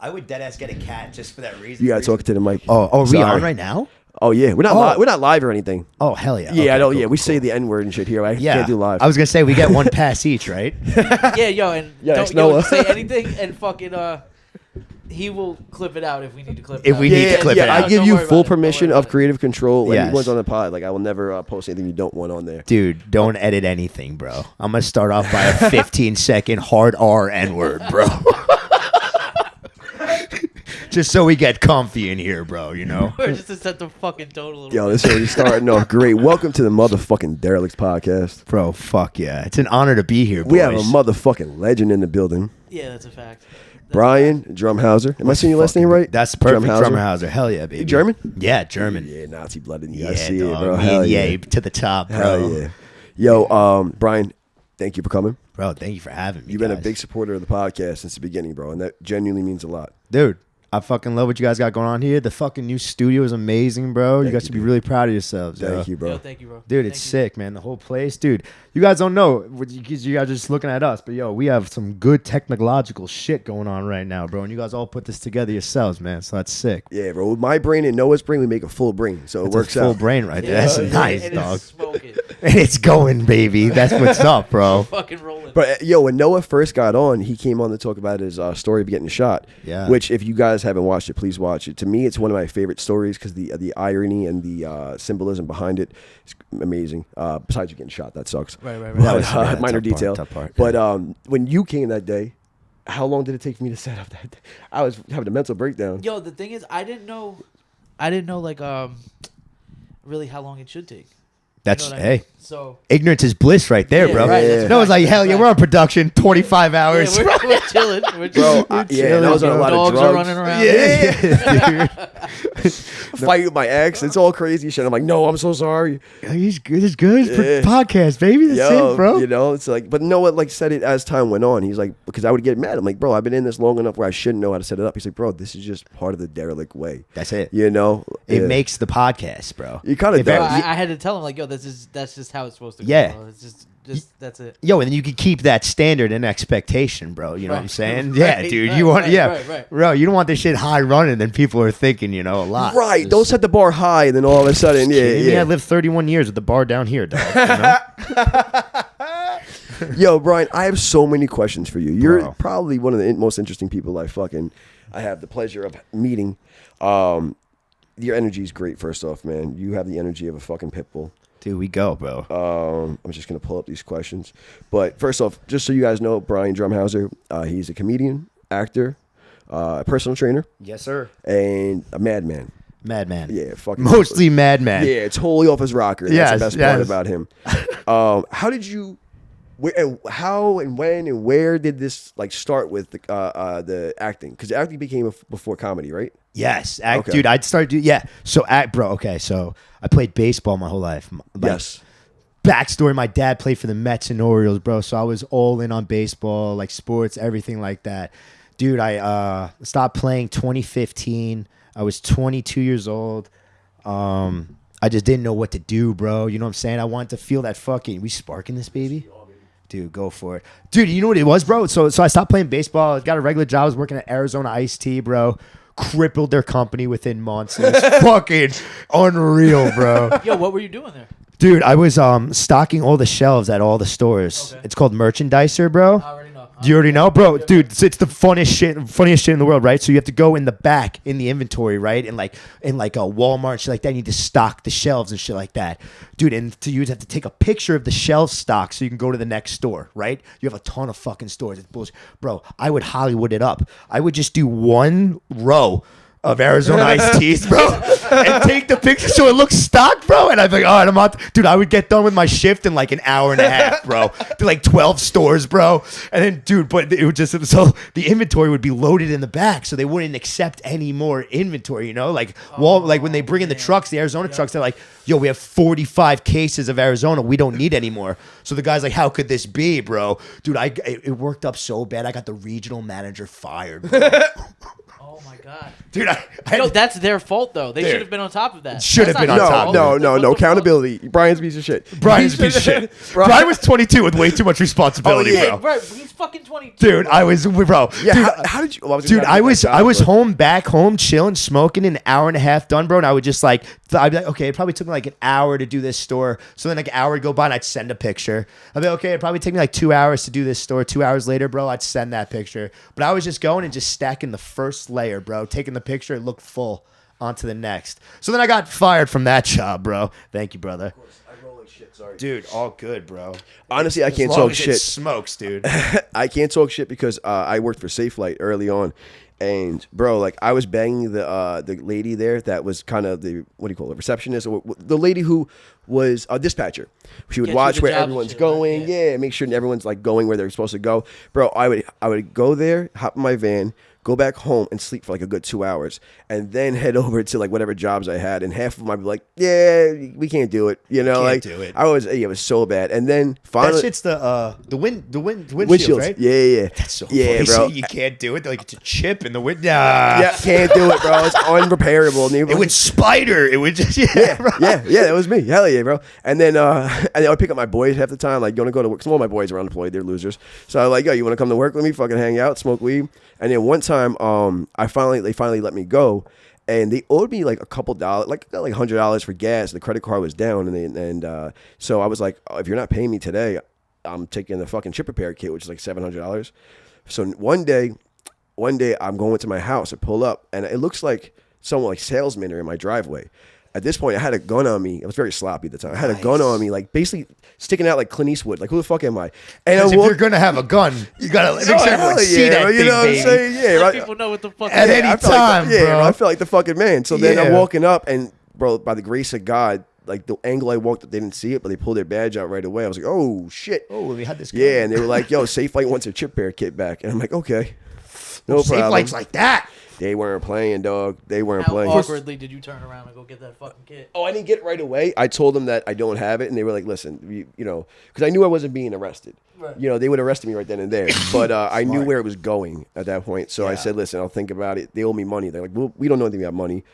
I would deadass get a cat just for that reason. You gotta talk to the mic. Oh, are we Sorry. on right now? Oh yeah, we're not. We're not live or anything. Oh hell yeah. Yeah, Okay, I don't. cool, Yeah, we cool. say the N word and shit here. I can't do live. I was gonna say we get one pass each, right? Yeah, yo, and Yes, don't Noah. say anything, and fucking he will clip it out if we need to clip it If out. we need to clip it out. I give Don't you worry full about it. Don't permission worry of about it. creative control when Yes. anyone's on the pod. Like I will never post anything you don't want on there. Dude, don't edit anything, bro. I'm gonna start off by a 15-second hard R N-word, bro. Just so we get comfy in here, bro, you know? Or just to set the fucking tone a little Yo, bit. this is already starting off great. Welcome to the motherfucking Derelicts podcast. Bro, fuck yeah. It's an honor to be here, boys. We have a motherfucking legend in the building. Yeah, that's a fact. Brian Drumhauser. Am I saying your last name right? That's perfect. Drumhauser. Drumhauser. Hell yeah, baby. You German? Yeah, German. Yeah, Nazi blooded. You Yeah, guys see dog. it, bro. Me Hell and yeah. Ye to the top, bro. Hell yeah. Yo, Brian, thank you for coming. Bro, thank you for having me. You've been a guys. big supporter of the podcast since the beginning, bro, and that genuinely means a lot. Dude, I fucking love what you guys got going on here. The fucking new studio is amazing, bro. You Thank guys you, should be dude. really proud of yourselves. yo. Thank you, bro. Yo, thank you, bro. Dude, it's Thank you. sick, man. The whole place. Dude, you guys don't know. You guys are just looking at us. But, yo, we have some good technological shit going on right now, bro. And you guys all put this together yourselves, man. So that's sick. Yeah, bro. With my brain and Noah's brain, we make a full brain, so That's it works a full out. brain right there. Yeah, That's and nice, it's dog. smoking. And it's going, baby. That's what's up, bro. Fucking rolling. But yo, when Noah first got on, he came on to talk about his story of getting shot. Yeah. Which, if you guys haven't watched it, please watch it. To me, it's one of my favorite stories because the irony and the symbolism behind it is amazing. Besides you getting shot, that sucks. Right. That was But, yeah, minor tough part, detail. tough part. But when you came that day, how long did it take for me to set up that day? I was having a mental breakdown. Yo, the thing is, I didn't know like really how long it should take. That's, You know what I mean? hey, So ignorance is bliss right there, Yeah, bro. right, that's No, it's right. like, hell yeah, Right. we're on production 25 hours. yeah, we're chilling. We're Bro, chilling. yeah, I was on a lot Dogs of are drugs. running around. Yeah, dude. Fight with my ex. It's all crazy shit. I'm like, no, I'm so sorry. He's good. It's good. It's Yeah. podcast, baby. That's it, bro. You know, it's like, but Noah like said it as time went on. He's like, because I would get mad. I'm like, bro, I've been in this long enough where I shouldn't know how to set it up. He's like, bro, this is just part of the derelict way. That's it. You know, It Yeah. makes the podcast, bro. You kinda It does. Bro, very- I had to tell him like, yo, that's just how it's supposed to go. Yeah. Bro. It's just that's it. Yo, and then you can keep that standard and expectation, bro. You know what I'm Right. saying? Right, Yeah, dude. right, You want, right, yeah, right. bro. You don't want this shit high running, then people are thinking, you know, a lot. Right. Just- Don't set the bar high and then all of a sudden, yeah, kidding me? I yeah. lived 31 years with the bar down here, dog. You know? Yo, Brian, I have so many questions for you. You're Bro. probably one of the most interesting people I have the pleasure of meeting. Your energy is great. First off, man, you have the energy of a fucking pit bull. Dude, we go, bro. I'm just gonna pull up these questions, but first off, just so you guys know, Brian Drumhauser, he's a comedian, actor, a personal trainer, Yes, sir. and a madman. Madman. Yeah, fucking Mostly madman. Yeah, totally off his rocker. That's Yes, the best part yes. about him. How did you? How and when and where did this like start with the acting? Because acting became before comedy, right? Yes, Okay. dude. I'd start do So bro. Okay, so I played baseball my whole life. Yes. Backstory: my dad played for the Mets and Orioles, bro. So I was all in on baseball, like sports, everything like that. Dude, I stopped playing 2015. I was 22 years old. I just didn't know what to do, bro. You know what I'm saying? I wanted to feel that fucking. We sparking this baby? Dude, go for it. Dude, you know what it was, bro? So I stopped playing baseball. I got a regular job. I was working at Arizona Iced Tea, bro. Crippled their company within months. It was fucking unreal, bro. Yo, what were you doing there? Dude, I was stocking all the shelves at all the stores. Okay. It's called merchandiser, bro. I already know. Do you already know, bro? Dude, it's the funniest shit in the world, right? So you have to go in the back in the inventory, right? And like in like a Walmart and shit like that, you need to stock the shelves and shit like that, dude. And to use, have to take a picture of the shelf stock so you can go to the next store, right? You have a ton of fucking stores. It's bullshit, bro. I would Hollywood it up. I would just do one row of Arizona iced teas, bro, and take the picture so it looks stocked, bro. And I'd be like, all right, I'm out. Dude, I would get done with my shift in like an hour and a half, bro. To like 12 stores, bro. And then, dude, but it would just, so the inventory would be loaded in the back, so they wouldn't accept any more inventory, you know? Like, like when they bring in the trucks, the Arizona trucks, they're like, yo, we have 45 cases of Arizona. We don't need any more. So the guy's like, how could this be, bro? Dude, it worked up so bad. I got the regional manager fired, bro. Oh my god. Dude, No, that's their fault though. They Dude. should have been on top of that. Should have That's been not on your top fault. of No, What the fuck? accountability. Brian's a piece of shit. Brian's a piece of shit. Brian was 22 with way too much responsibility, Oh, yeah. bro. Right, he's fucking 22. Dude, I was, bro. Yeah, dude, how did you? Well, Dude, I was back home chilling, smoking, an hour and a half done, bro. And I would just like, I'd be like, okay, it probably took me like an hour to do this store. So then like an hour would go by and I'd send a picture. I'd be like, okay, it probably take me like 2 hours to do this store. 2 hours later, bro, I'd send that picture. But I was just going and just stacking the first layer, bro. Taking the picture, it looked full onto the next. So then I got fired from that job, bro. Thank you, brother. I roll like shit. Sorry, Dude, all good, bro. Honestly, I can't As long talk as it shit. smokes, dude. I can't talk shit because I worked for Safe Light early on, and bro, like I was banging the lady there that was kind of the what do you call it, receptionist, or the lady who was a dispatcher. She would Get you watch the where job and everyone's shit, going, right? yeah, make sure everyone's like going where they're supposed to go. Bro, I would go there, hop in my van, go back home and sleep for like a good 2 hours, and then head over to like whatever jobs I had, and half of them I'd be like, yeah, we can't do it, you know, Can't like do it. it was so bad, and then finally That shit's the windshields, windshields, right? yeah. That's so yeah, funny. bro. So you can't do it. They're like, it's a chip in the window. Yeah, can't do it, bro. It's unrepairable. It would spider. It would just bro. yeah, that was me. Hell yeah, bro. And then I would pick up my boys half the time. Like, you want to go to work? Some of my boys are unemployed. They're losers. So I'm like, yo, you want to come to work with me? Fucking hang out, smoke weed. And then one time, they finally let me go. And they owed me like a couple dollars, like $100 for gas. The credit card was down, and so I was like, oh, if you're not paying me today, I'm taking the fucking chip repair kit, which is like $700. So one day I'm going to my house. I pull up, and it looks like someone like salesmen are in my driveway. At this point, I had a gun on me. I was very sloppy at the time. I had a gun on me, like basically sticking out like Clint Eastwood. Like, who the fuck am I? And Because if you're gonna have a gun, you gotta make sure everyone see that you thing, know what I'm baby. saying? Yeah, Let right. people know what the fuck. At it is. any I felt like time, the, bro. I felt like the fucking man. So then I'm Yeah. walking up, and bro, by the grace of God, like the angle I walked up, they didn't see it, but they pulled their badge out right away. I was like, oh shit. Oh, we had this gun. Yeah, and they were like, yo, Safe Light wants their chip repair kit back. And I'm like, okay. No Safe problem. Light's like that. They weren't playing, dog. They weren't How playing. awkwardly did you turn around and go get that fucking kit? Oh, I didn't get it right away. I told them that I don't have it, and they were like, listen, you know, because I knew I wasn't being arrested. Right. You know, they would arrest me right then and there. But I knew Smart. where it was going at that point. So I Yeah. said, listen, I'll think about it. They owe me money. They're like, well, we don't know anything about money.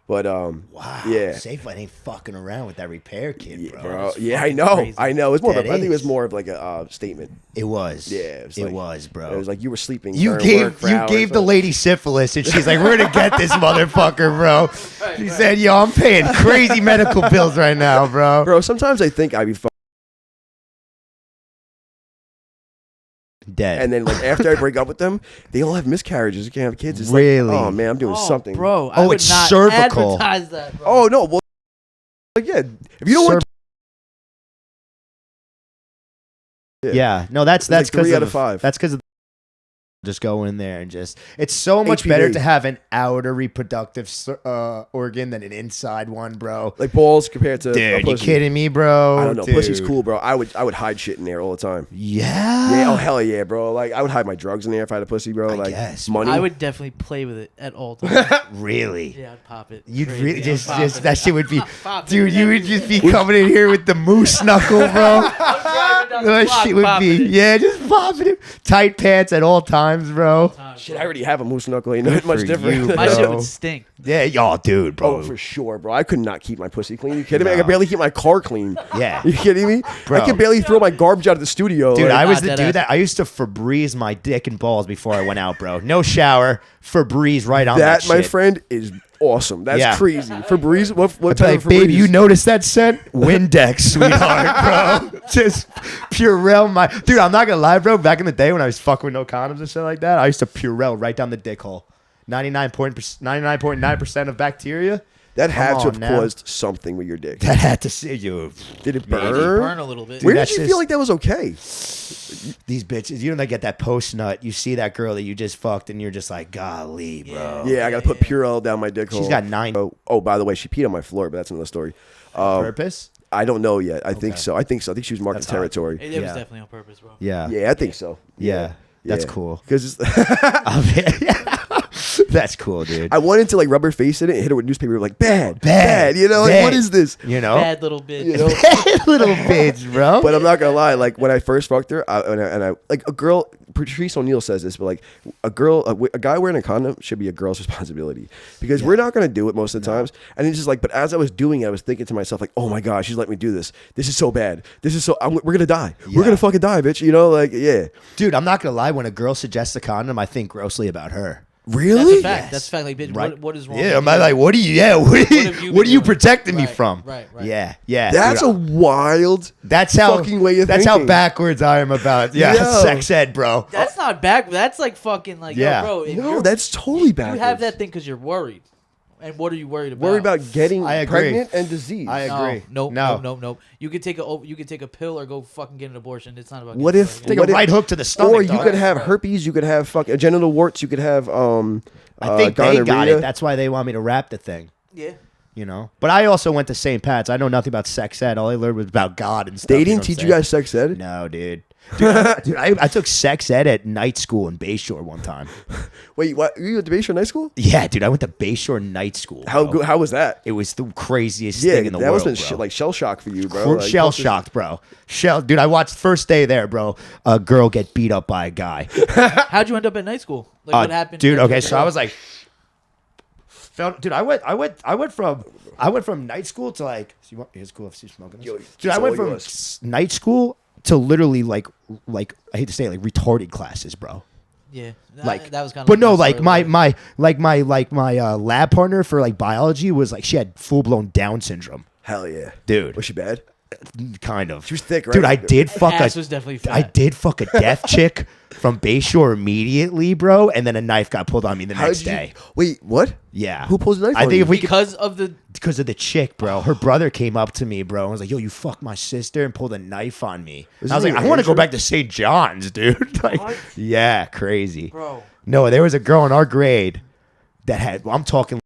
But, Wow. yeah. Safe Light ain't fucking around with that repair kit, bro. Bro, That's yeah, I fucking know. crazy. I know. It's more of That a, I think it was is. more of like a statement. It was. Yeah. It was, bro. It was like you were sleeping. You during work for gave hours, the lady syphilis, and she's like, "We're gonna get this motherfucker, bro." She said, "Yo, I'm paying crazy medical bills right now, bro." Bro, sometimes I think I'd be Dead. and then like after I break up with them, they all have miscarriages. You can't have kids. It's Really? like, oh man, I'm doing Oh, something. bro. I Oh, would it's not cervical. advertise that, bro. Oh no, well, like, yeah. If you don't want, Yeah, no, that's like because 3 out of 5. That's because of just go in there and just. It's so much better HPV. to have an outer reproductive organ than an inside one, bro. like balls compared to a Dude, you pussy. kidding me, bro? I don't know. Dude. Pussy's cool, bro. I would hide shit in there all the time. Yeah. Yeah. Oh hell yeah, bro. Like I would hide my drugs in there if I had a pussy, bro. I Like guess, money. I would definitely play with it at all times. Really? Yeah, I'd pop it. You'd Crazy. really I'd just pop it. that shit would be, Pop it. dude. You would just be coming in here with the moose knuckle, bro. I'm driving down the That block, shit would popping be, it. yeah, just popping it. Tight pants at all times, bro. Shit, I already have a moose knuckle. Ain't nothing much for different. you, My shit bro. would stink. Yeah, y'all, dude, bro. Oh, for sure, bro. I could not keep my pussy clean. You kidding me? I No. could barely keep my car clean. Yeah. You kidding me? Bro. I could barely throw my garbage out of the studio. Dude, like, I was Not the that dude ass. that I used to Febreze my dick and balls before I went out, bro. No shower, Febreze right on that, that, my shit. friend, is awesome. That's Yeah. crazy. Febreze, what I'd be type like, of babe, Febreze? you notice that scent? Windex, sweetheart, bro. Just Purell my dude. I'm not gonna lie, bro. Back in the day when I was fucking with no condoms and shit like that, I used to Purell right down the dick hole. 99.9% of bacteria. That had Come to have on now. caused something with your dick. That had to see you. Did it Maybe burn? burn a little bit. Where that's did you just- feel like that was okay? These bitches, you know, they get that post nut. You see that girl that you just fucked, and you're just like, golly, bro. Yeah, I gotta put Purell down my dick hole. She's got 9 Oh, by the way, she peed on my floor, but that's another story. purpose. I don't know yet. I think Okay. so. I think so. I think she was marking That's hot. territory. It was Yeah. definitely on purpose, bro. Yeah. Yeah, I think so. Yeah. That's Yeah. cool. Because That's cool, dude. I wanted to like rub her face in it and hit her with newspaper like bad. Bad. You know, like Bad. what is this? You know? Bad little bitch. You know? Little bitch, bro. But I'm not gonna lie. Like when I first fucked her, and I like a girl. Patrice O'Neal says this, but like a guy wearing a condom should be a girl's responsibility because we're not going to do it most of the times. And it's just like, but as I was doing it, I was thinking to myself like, oh my God, she's letting me do this. This is so bad. We're going to die. We're going to fucking die, bitch. You know, like, yeah. Dude, I'm not going to lie. When a girl suggests a condom, I think grossly about her. Really? That's a fact. Yes. That's a fact. Like, bitch, Right. what is wrong? Yeah, with I'm you? like, what are you? Yeah, what are have you what are been you doing? protecting me Right, from? right. Yeah, yeah. That's dude, a wild that's how fucking way of That's how thinking. backwards I am about Yo. sex ed, bro. That's not back. That's like fucking like, Yeah. yo, bro. if No, you're- that's totally you backwards. have that thing because you're worried. And what are you worried about? Worried about getting I agree. pregnant and disease. I agree. No, No. no. You could take a pill or go fucking get an abortion. It's not about. What getting if- pregnant. Take What a if- right hook to the stomach. Or you dog. could have Right. herpes, you could have fucking genital warts, you could have I think they got gonorrhea. it. That's why they want me to wrap the thing. Yeah. You know, but I also went to St. Pat's. I know nothing about sex ed. All I learned was about God and stuff. They you didn't know what I'm teach you saying? guys sex ed? No, dude. Dude, I took sex ed at night school in Bayshore one time. Wait, what? You went to Bayshore Night School? Yeah, dude, I went to Bayshore night school. How bro. good? How was that? It was the craziest Yeah, thing in the that world, must have been bro. like shell shock for you, bro. Like, Shell shocked, bro. Dude, I watched first day there, bro. A girl get beat up by a guy. How'd you end up at night school? Like, what happened? dude? Okay, so I was like, dude, I went from night school to like. It's cool if she's smoking this. Yo, Dude, it's I went all from yours. night school to literally like I hate to say it, like retarded classes, bro. Yeah. Like that was kind of. but no, like my lab partner for like biology was like she had full blown Down syndrome, Hell yeah. dude. Was she bad? Kind of. She was thick, right? Dude, I did fuck ass was definitely fat. I did fuck a deaf chick from Bayshore immediately, bro, and then a knife got pulled on me the next day. Wait, what? Yeah. Who pulls the knife I on think you? if we could, because of the. because of the chick, bro. Her brother came up to me, bro, and was like, "Yo, you fucked my sister," and pulled a knife on me. And I was this like, like "I want to go Andrew? back to St. John's, dude." Like, What? yeah, crazy. Bro. No, there was a girl in our grade that had. I'm talking.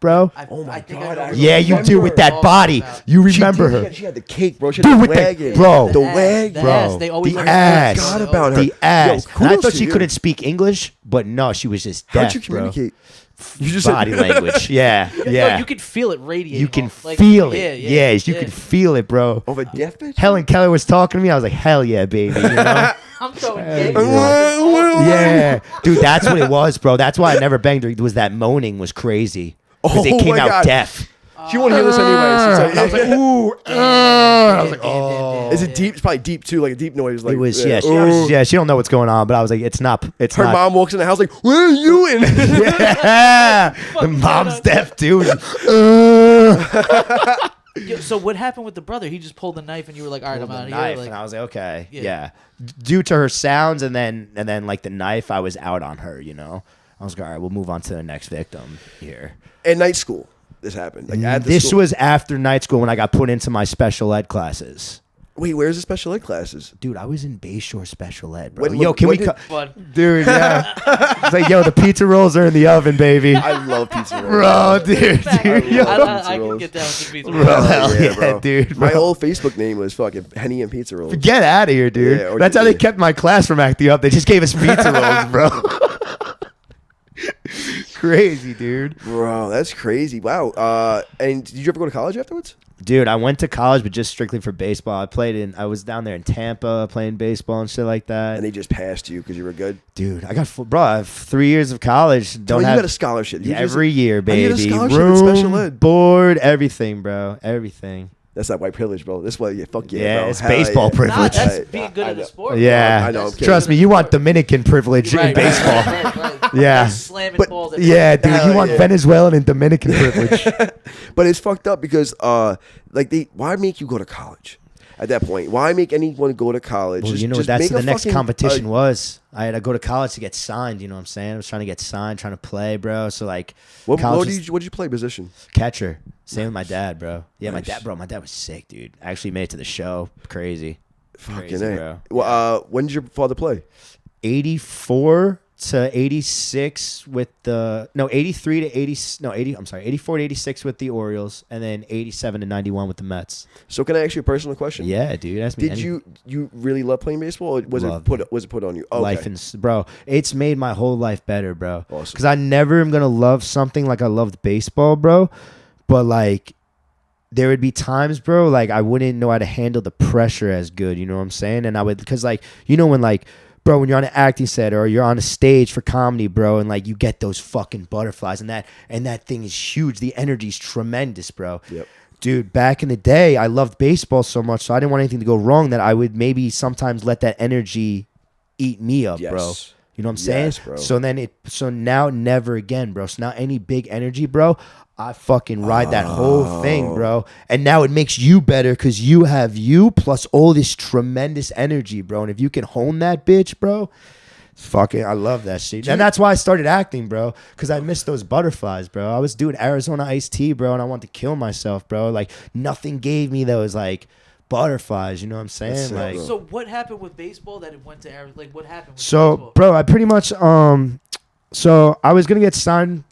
Bro. Oh my I think God, I know I what Yeah, you're you do with that talking body. about. You She remember did, her. yeah, she had the cake, bro. She had Dude, the with the- wagon. bro. The ass, wag, the bro. ass. They always The bring ass. ass. I forgot about her. The ass. Yo, And I kudos thought to she you. couldn't speak English, but no, she was just deaf, How'd you bro. communicate? You just Body said, language. Yeah, Yo, yeah. you could feel it radiating. You can off. Like, feel it. Yeah, Yes, you can feel it, bro. of a deaf bitch? Helen Keller was talking to me. I was like, hell yeah, baby. You know? I'm throwing Hey, games. yeah. Yeah. Dude, that's what it was, bro. That's why I never banged her. It was that moaning was crazy. Because Oh it came my out God. deaf. She won't hear this anyways. And I was like, ooh. I was like, oh. Is it deep? It's probably deep too, like a deep noise. Like It was, ooh. she don't know what's going on, but I was like, it's not. Her mom walks in the house like, "Where are you in?" Yeah. The mom's deaf, too. Yo, so what happened with the brother? He just pulled the knife, and you were like, "All right, I'm out of here." Knife, Like, and I was like, okay, Yeah. yeah. Due to her sounds and then like the knife, I was out on her. You know, I was like, all right, we'll move on to the next victim here. At night school, this happened. Like at the This school. was after night school when I got put into my special ed classes. Wait, where's the special ed classes? Dude, I was in Bayshore special ed, bro. When- Yo, can when we? did- but Dude, yeah. It's like, yo, the pizza rolls are in the oven, baby. I love pizza rolls. Bro, dude, Fact. dude, yo. I can get down with the pizza. Bro, hell yeah, dude, My bro. old Facebook name was fucking Henny and Pizza Rolls. Get out of here, dude. Yeah, or- That's how they kept my class from acting up. They just gave us pizza rolls, bro. Crazy, dude. Bro, that's crazy. Wow. And did you ever go to college afterwards? Dude, I went to college, but just strictly for baseball. I was down there in Tampa playing baseball and shit like that. And they just passed you because you were good? Dude, I have 3 years of college. Well, you got a scholarship. You Yeah, just- every year, I baby. get a scholarship in Room, special ed. board, everything, bro. Everything. That's that white privilege, bro. This way, yeah, fuck yeah, Yeah, bro. it's Hell baseball yeah. privilege. Nah, that's Right. being good I in the know. sport. Yeah. I know, I'm That's kidding. Trust me, you want Dominican privilege in baseball. Right. Yeah. Just slamming But- balls at Yeah, dude, Hell you want yeah. Venezuelan and Dominican privilege. But it's fucked up because, why make you go to college at that point? Why make anyone go to college? Well, Just- you know just what? That's make the a next fucking, competition was. I had to go to college to get signed. You know what I'm saying? I was trying to get signed, trying to play, bro. So like, What college did you play position? catcher. Same with my dad, bro. Yeah, Nice. my dad was sick, dude. I actually made it to the show. Crazy. Fucking Crazy, A. bro. Well, when did your father play? 84 to 86 with the 83 to 80 80 I'm sorry 84 to 86 with the Orioles, and then 87 to 91 with the Mets. So can I ask you a personal question? Yeah, dude. Ask me Did you really love playing baseball, or was Loved it put on you? Okay. life and bro, it's made my whole life better, bro. Awesome. Because I never am gonna love something like I loved baseball, bro. But like, there would be times, bro, like I wouldn't know how to handle the pressure as good. You know what I'm saying? And I would, because like, you know, when like, bro, when you're on an acting set or you're on a stage for comedy, bro, and like you get those fucking butterflies and that thing is huge. The energy's tremendous, bro. Yep. Dude, back in the day, I loved baseball so much, so I didn't want anything to go wrong that I would maybe sometimes let that energy eat me up, bro. You know what I'm saying? Yes, bro. So now never again, bro. So now any big energy, bro, I fucking ride that whole thing, bro. And now it makes you better because you have you plus all this tremendous energy, bro. And if you can hone that bitch, bro, fucking, I love that shit. And that's why I started acting, bro, because I missed those butterflies, bro. I was doing Arizona iced tea, bro, and I wanted to kill myself, bro. Like, nothing gave me those, like, butterflies, you know what I'm saying? That's Like, So what happened with baseball that it went to like what happened with so, baseball? bro, I pretty much, so I was gonna get signed.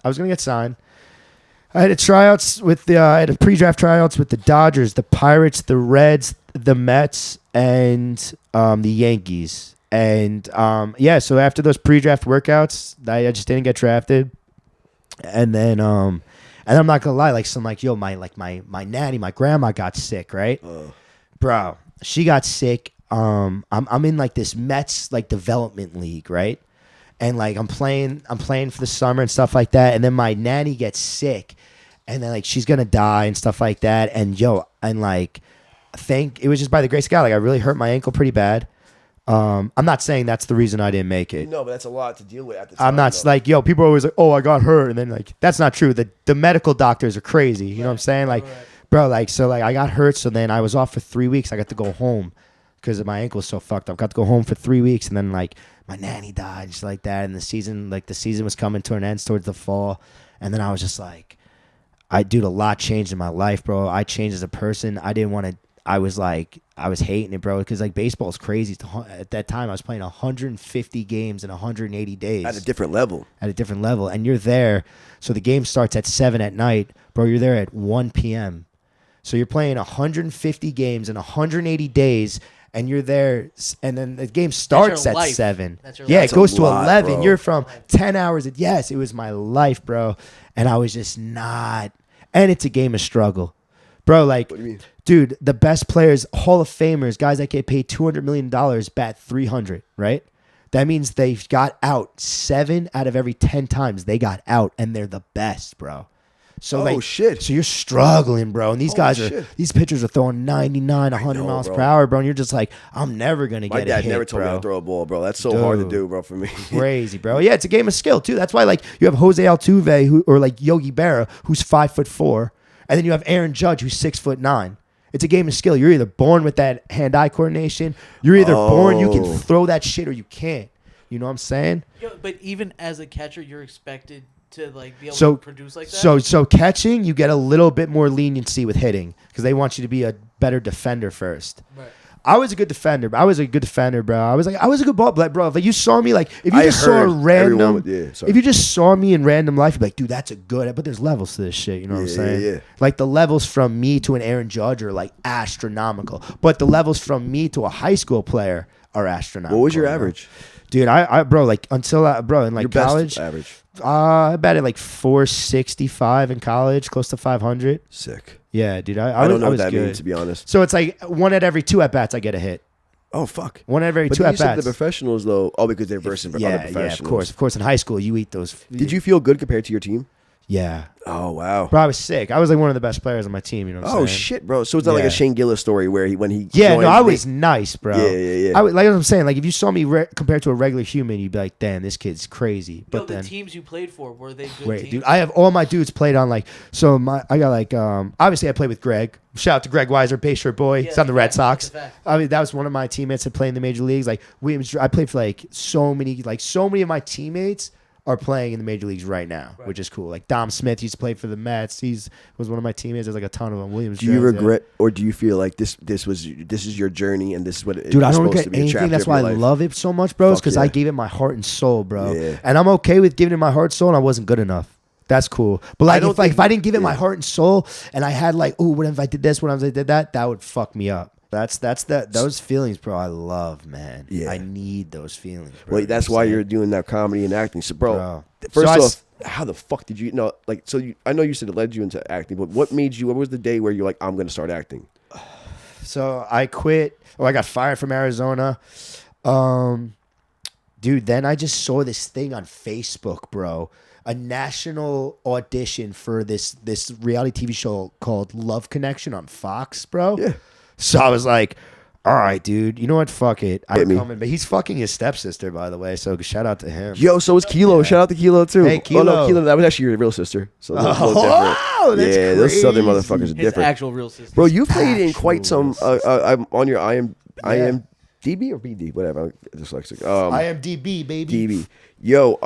I had tryouts with I had a pre-draft tryouts with the Dodgers, the Pirates, the Reds, the Mets, and the Yankees. And yeah, so after those pre-draft workouts, I just didn't get drafted. And then I'm not gonna lie, like my nanny, my grandma got sick, right? Bro, she got sick. I'm in like this Mets like development league, right? And like I'm playing for the summer and stuff like that. And then my nanny gets sick, and then like she's gonna die and stuff like that. And like it was just by the grace of God. Like I really hurt my ankle pretty bad. I'm not saying that's the reason I didn't make it. No, but that's a lot to deal with at the time. I'm not though. like, people are always like, oh, I got hurt. And then like, that's not true. The medical doctors are crazy. You know what I'm saying? Like, bro, like, so like I got hurt. So then I was off for 3 weeks. I got to go home because my ankle was so fucked up. Got to go home for 3 weeks. And then like my nanny died and shit like that. And the season was coming to an end towards the fall. And then I was just like, a lot changed in my life, bro. I changed as a person. I was hating it, bro, because like baseball is crazy. At that time, I was playing 150 games in 180 days. At a different level. And you're there. So the game starts at 7 at night, bro. You're there at 1 p.m. So you're playing 150 games in 180 days, and you're there. And then the game starts at 7. Yeah, it goes to 11. Bro. You're from 10 hours. Yes, it was my life, bro. And I was just not. And it's a game of struggle. Bro, like, What do you mean? dude, the best players, Hall of Famers, guys that get paid $200 million bat 300, right? That means they've got out 7 out of every 10 times they got out, and they're the best, bro. So shit. So you're struggling, bro. And these these pitchers are throwing 99, 100 miles per hour, bro. And you're just like, I'm never going to get a hit, My dad never told me how to throw a ball, bro. That's so hard to do, bro, for me. Crazy, bro. Yeah, it's a game of skill, too. That's why, like, you have Jose Altuve or, like, Yogi Berra, who's 5'4", and then you have Aaron Judge, who's 6'9". It's a game of skill. You're either born with that hand-eye coordination. You're either born you can throw that shit or you can't. You know what I'm saying? But even as a catcher, you're expected to like be able to produce like that. So catching, you get a little bit more leniency with hitting because they want you to be a better defender first. Right. I was a good defender. Bro. I was a good ball, like, bro. Like you saw me, like if you just saw a random, if you just saw me in random life, you'd be like, dude, that's a good. But there's levels to this shit. You know what I'm saying? Yeah. Like the levels from me to an Aaron Judge are like astronomical, but the levels from me to a high school player are astronomical. What was your average? Dude, I bro, like until in like Your college, best average. I batted like 465 in college, close to 500. Sick. Yeah, dude, I don't know what that good. means, to be honest. So it's like 1 at every 2 at bats, I get a hit. Oh, fuck. 1 at every But 2 then at you said bats. the professionals, though, because they're versus other professionals. Yeah, of course. In high school, you eat those. Did you feel good compared to your team? Yeah. Oh, wow. Bro, I was sick. I was like one of the best players on my team. You know what I'm saying? Shit, bro. So it's not like a Shane Gillis story where when he joined, I was nice, bro. Yeah. Like I'm saying, like if you saw me compared to a regular human, you'd be like, damn, this kid's crazy. But the teams you played for, were they good teams? Dude, I have all my dudes played on like, I got like, obviously I played with Greg. Shout out to Greg Weiser, base shirt boy. He's on the Red Sox. I mean, that was one of my teammates that played in the major leagues. Like Williams, I played for like so many of my teammates are playing in the major leagues right now, which is cool. Like Dom Smith used to play for the Mets. Was one of my teammates. There's like a ton of them. Williams. Do you regret, or do you feel like this is your journey and this is what it Dude, I is don't supposed regret to be a anything. chapter That's of your why I life? love it so much, bro. Because I gave it my heart and soul, bro. Yeah. And I'm okay with giving it my heart and soul, and I wasn't good enough. That's cool. But like, if I didn't give it my heart and soul, and I had like, oh, what if I did this? What if I did that? That would fuck me up. Those feelings, bro. I love, man. Yeah. I need those feelings. Bro. Well, that's why you're doing that comedy and acting. So, bro, First I off, how the fuck did you know? Like, so I know you said it led you into acting, but what made you? What was the day where you're like, I'm gonna start acting? So I quit. I got fired from Arizona. Dude, then I just saw this thing on Facebook, bro. A national audition for this reality TV show called Love Connection on Fox, bro. Yeah. So I was like, all right, dude, you know what? Fuck it. I'm Hit me. coming. But he's fucking his stepsister, by the way. So shout out to him. Yo, so is Kilo. Yeah. Shout out to Kilo too. Hey, Oh no, Kilo. Kilo, that was actually your real sister. So that's a little different. Oh, that's yeah, those southern crazy. motherfuckers are His different. actual real sister. Bro, you played in Actual quite some. I'm on your IMDb or BD, whatever. I'm dyslexic. IMDb, baby. DB. Yo,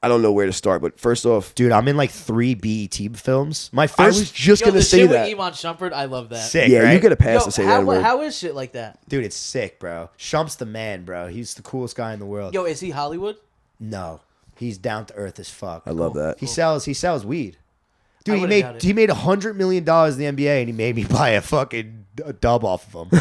I don't know where to start, but first off, Dude, I'm in like 3 BET films. My I first was just Yo, gonna the say shit that. with Iman Shumpert, I love that. sick, Yeah, right? you get a pass Yo, to say that word. how is shit like that? Dude, it's sick, bro. Shump's the man, bro. He's the coolest guy in the world. Yo, is he Hollywood? No, he's down to earth as fuck. I love that. He sells weed. I Dude, would've doubted. he made $100 million in the NBA, and he made me buy a fucking dub off of him.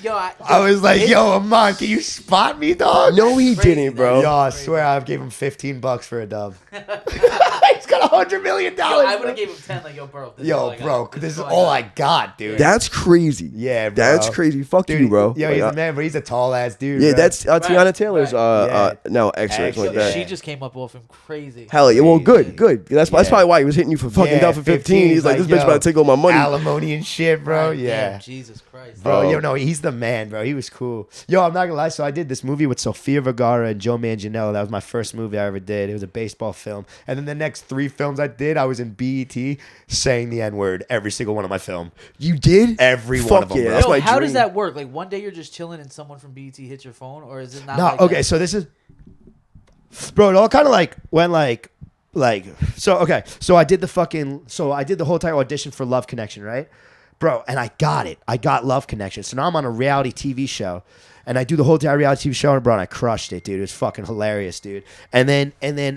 Yo, I was like, yo, Amon, can you spot me, dog? No, he Crazy, didn't, bro. Yo, I swear I gave him $15 for a dub. He's got $100 million. Yo, I would have gave him 10. Like, yo, bro. This is all Yo, I got. bro, this is all I got, dude. That's crazy. Yeah, bro. That's crazy. Fuck Dude, you, bro. Yo, Like, he's a man, but he's a tall ass dude. yeah, bro. that's Tiana Taylor's Yeah. now ex or Ex, something like Yo, that. she just came up off him crazy. Hell yeah, well, good. That's Yeah. probably why he was hitting you for fucking Yeah, down for 15. He's like, this bitch yo, about to take all my money. alimony and shit, bro. Right, Yeah. damn, Jesus Christ. Bro, Oh. yo, no, he's the man, bro. He was cool. Yo, I'm not gonna lie. So I did this movie with Sofia Vergara and Joe Manganiello. That was my first movie I ever did. It was a baseball film. And then the next 3 films I did, I was in BET saying the N-word every single one of my film. You did? Every Fuck one of them, yeah, bro. that's Yo, my how does dream. that work? Like, one day you're just chilling and someone from BET hits your phone, or is it not? No, like okay, that? so this is, bro. It all kind of like went like, so okay. So I did the whole entire audition for Love Connection, right, bro? And I got it. I got Love Connection. So now I'm on a reality TV show, and I do the whole entire reality TV show, and bro, and I crushed it, dude. It was fucking hilarious, dude. And then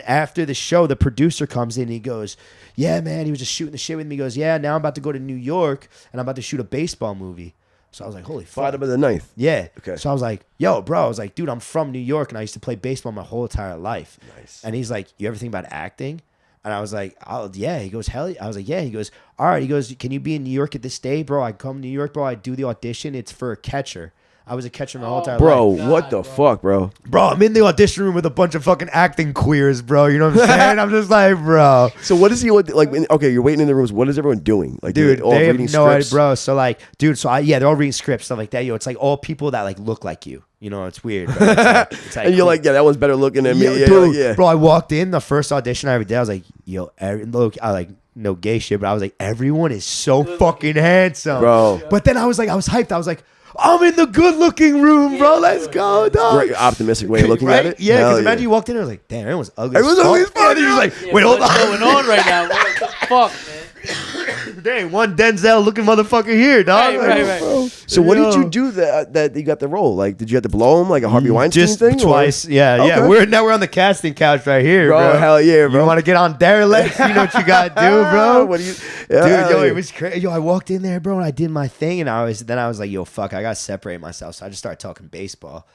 after the show, the producer comes in and he goes, "Yeah, man," he was just shooting the shit with me. He goes, "Yeah, now I'm about to go to New York and I'm about to shoot a baseball movie." So I was like, "Holy fuck!" Friday the 9th. Yeah. Okay. So I was like, yo, bro, I was like, dude, I'm from New York and I used to play baseball my whole entire life. Nice. And he's like, you ever think about acting? And I was like, oh, yeah. He goes, hell yeah. I was like, yeah. He goes, all right. He goes, can you be in New York at this day, bro? I come to New York, bro. I do the audition. It's for a catcher. I was a catcher my whole entire Bro, life. what the fuck, bro? Bro, I'm in the audition room with a bunch of fucking acting queers, bro. You know what I'm saying? I'm just like, bro. So what is he like? Okay, you're waiting in the rooms. What is everyone doing? Like, Dude, all they have reading no idea, scripts? bro. So like, dude, they're all reading scripts, stuff like that. Yo, it's like all people that like look like you. You know, it's weird. Bro. It's like And you're cool. like, yeah, that one's better looking than me. Yo, Yeah, dude, yeah. bro, I walked in the first audition I ever did. I was like, yo, look, I like no gay shit, but I was like, everyone is so fucking handsome, Bro. But then I was hyped. I was like, I'm in the good looking room, bro. Let's go, dog. Great optimistic way of looking right? at it. Yeah, Hell because imagine you walked in and I was like, damn, everyone's ugly. Everyone's as ugly fuck. as fuck, And you're yeah. just like, wait, hold What's on. going on right now? What the fuck, man? There ain't one Denzel looking motherfucker here, dog. Right. So what did Yo. you do that you got the role? Like, did you have to blow him like a Harvey Weinstein Just thing? or- twice. Yeah. Okay. We're on the casting couch right here, bro. Hell yeah, bro. You want to get on Derelicts? You know what you got to do, bro. What do you? Dude, hell yo, yeah. it was crazy. Yo, I walked in there, bro, and I did my thing, and I was like, yo, fuck, I gotta separate myself. So I just started talking baseball.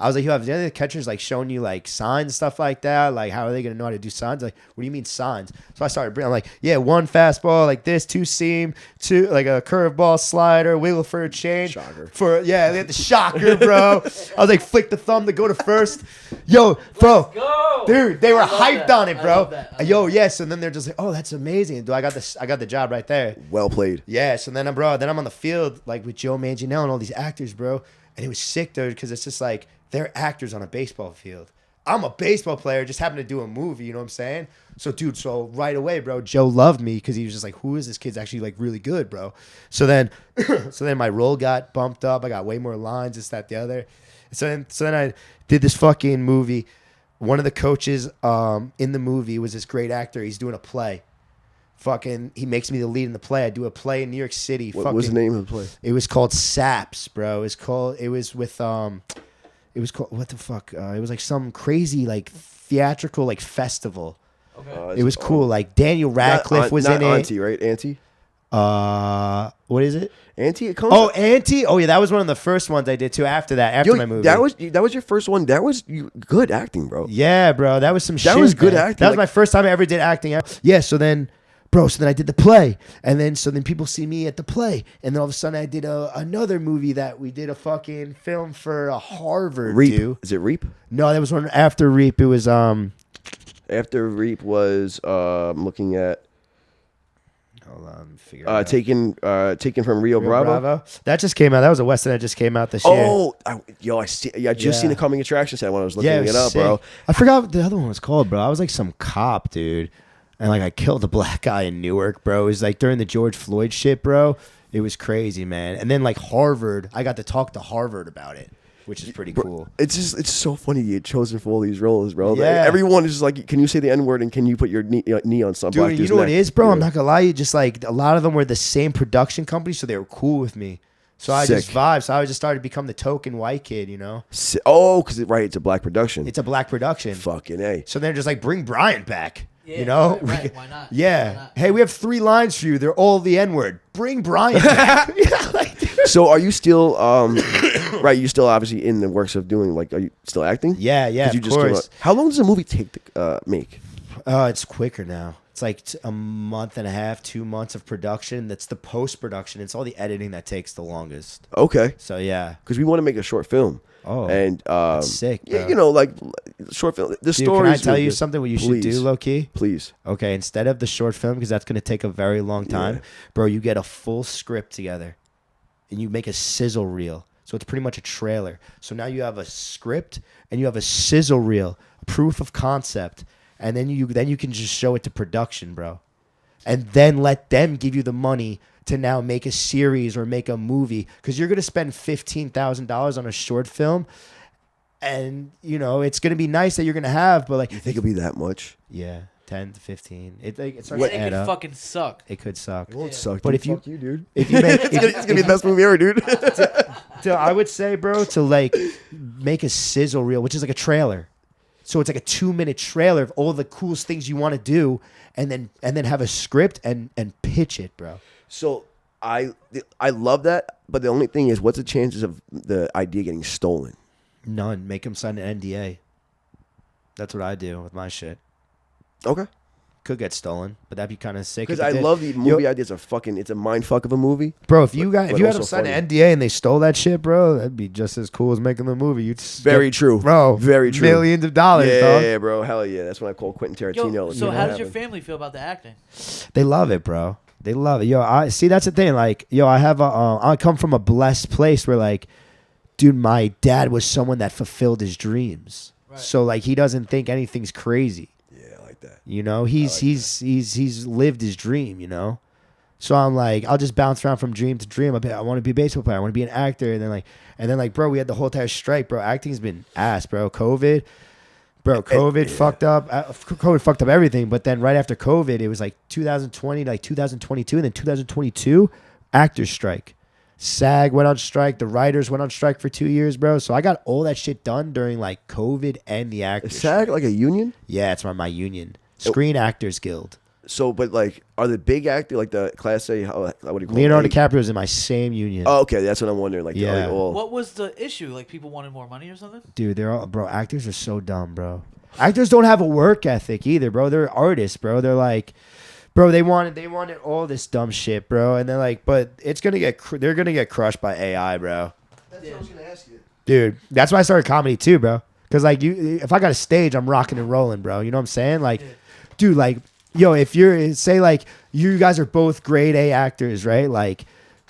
I was like, yo, have the other catchers like showing you like signs and stuff like that? Like, how are they gonna know how to do signs? Like, what do you mean signs? So I started bringing, I'm like, yeah, 1 fastball like this, 2 seam, 2 like a curveball, slider, wiggle for a change. Shocker. They had the shocker, bro. I was like, flick the thumb to go to first. Yo, bro. Go. Dude, they were I love hyped that. on it, I bro. love that. I Yo, love yes, and then they're just like, "Oh, that's amazing." Dude, I got the job right there. Well played. Yeah, so then I'm on the field like with Joe Manganiello and all these actors, bro. And it was sick, dude, because it's just like they're actors on a baseball field. I'm a baseball player, just happened to do a movie, you know what I'm saying? So, dude, right away, bro, Joe loved me because he was just like, who is this kid's actually like really good, bro? So then my role got bumped up. I got way more lines, this, that, the other. So then I did this fucking movie. One of the coaches in the movie was this great actor. He's doing a play. He makes me the lead in the play. I do a play in New York City. What was the name of the play? It was called Saps, bro. It was what the fuck? It was like some crazy like theatrical like festival. Okay. It was cool. Like Daniel Radcliffe was not in Auntie, it. right? Auntie? What is it? Auntie, it comes. Oh, Auntie. Oh yeah, that was one of the first ones I did too. After that, after my movie, that was your first one. That was good acting, bro. Yeah, bro, that was some shit. That was good man. acting. That was my first time I ever did acting. Yeah, so then, bro, so then I did the play, and then people see me at the play, and then all of a sudden I did another movie that we did a fucking film for Harvard. Reap. Dude. Is it Reap? No, that was one after Reap. It was After Reap was looking at. Hold on, figure it out. Taken from Rio Bravo. That just came out. That was a western that just came out this year. Oh, I just seen the coming attraction set when I was looking it up, sick. bro. I forgot what the other one was called, bro. I was like some cop, dude, and like I killed a black guy in Newark, bro. It was like during the George Floyd shit, bro. It was crazy, man. And then like Harvard, I got to talk to Harvard about it, which is pretty cool. It's so funny you get chosen for all these roles, bro. Yeah. Like, everyone is just like, can you say the N word and can you put your knee on some black Dude, dude's you know what neck? it is, bro? Yeah. I'm not gonna lie, you just like a lot of them were the same production company, so they were cool with me. So I just Sick. vibed. So I just started to become the token white kid, you know? Oh, because it's a black production. It's a black production. Fucking A. So they're just like, bring Brian back. Yeah, you know? right. Why not? Yeah. Why not? Hey, we have 3 lines for you. They're all the N-word. Bring Brian back. Yeah, like, dude. So are you still right? You still obviously in the works of doing like? Are you still acting? Yeah, 'Cause you of just came course. out- How long does a movie take to make? It's quicker now. It's like a month and a half, 2 months of production. That's the post-production. It's all the editing that takes the longest. Okay, So, yeah. because we want to make a short film. Oh, and that's sick, Yeah, bro. you know, like short film. The Dude, story. can I tell you something what you should do, Please. low-key? Please. Okay, instead of the short film, because that's going to take a very long time, Yeah. bro, you get a full script together and you make a sizzle reel. So it's pretty much a trailer. So now you have a script and you have a sizzle reel, proof of concept, and then you can just show it to production, bro. And then let them give you the money to now make a series or make a movie, because you're going to spend $15,000 on a short film, and you know it's going to be nice that you're going to have, but like You think it'll be that much? yeah, 10 to 15. It starts And to it add could up. fucking suck. It could suck. It won't suck. But dude. if you- Fuck you, dude. If you make, It's gonna be the best movie ever, dude. I would say, bro, to like make a sizzle reel, which is like a trailer. So it's like a 2-minute trailer of all the coolest things you want to do, and then have a script and pitch it, bro. So I love that, but the only thing is, what's the chances of the idea getting stolen? None. Make them sign an NDA. That's what I do with my shit. Okay. Could get stolen, but that'd be kind of sick. Because if it I did. love the movie idea. It's a mind fuck of a movie. Bro, if you but had them also sign funny. an NDA and they stole that shit, bro, that'd be just as cool as making the movie. You'd Very true, bro. Very true. Millions of dollars, yeah, dog. bro. Hell yeah. That's what I call Quentin Tarantino. Yo, Like, so you know how what does your happened? family feel about the acting? They love it, bro. They love it. Yo, I see. That's the thing. Like, yo, I come from a blessed place where, like, dude, my dad was someone that fulfilled his dreams. Right. So, like, he doesn't think anything's crazy. Yeah, I like that. You know, he's lived his dream. You know, so I'm like, I'll just bounce around from dream to dream. I want to be a baseball player. I want to be an actor. And then, like, bro, we had the whole entire strike, bro. Acting's been ass, bro. COVID fucked up. COVID fucked up everything. But then right after COVID, it was like 2020, like 2022, and then 2022, actors strike. SAG went on strike. The writers went on strike for 2 years, bro. So I got all that shit done during like COVID and the actors. Is SAG like a union? Yeah, it's my union, Screen Actors Guild. So, but like, are the big actors like the Class A? What do you call Leonardo it? DiCaprio's in my same union. Oh, okay, that's what I'm wondering. Like, Yeah. like all, What was the issue? Like people wanted more money or something? Dude, they're all, bro, actors are so dumb, bro. Actors don't have a work ethic either, bro. They're artists, bro. They're like, bro, they wanted all this dumb shit, bro. And they're like, but they're going to get crushed by AI, bro. That's what I was gonna ask you. Dude, that's why I started comedy too, bro. Cause like if I got a stage, I'm rocking and rolling, bro. You know what I'm saying? Like, dude, like, yo, if you're, say like you guys are both grade A actors, right? Like,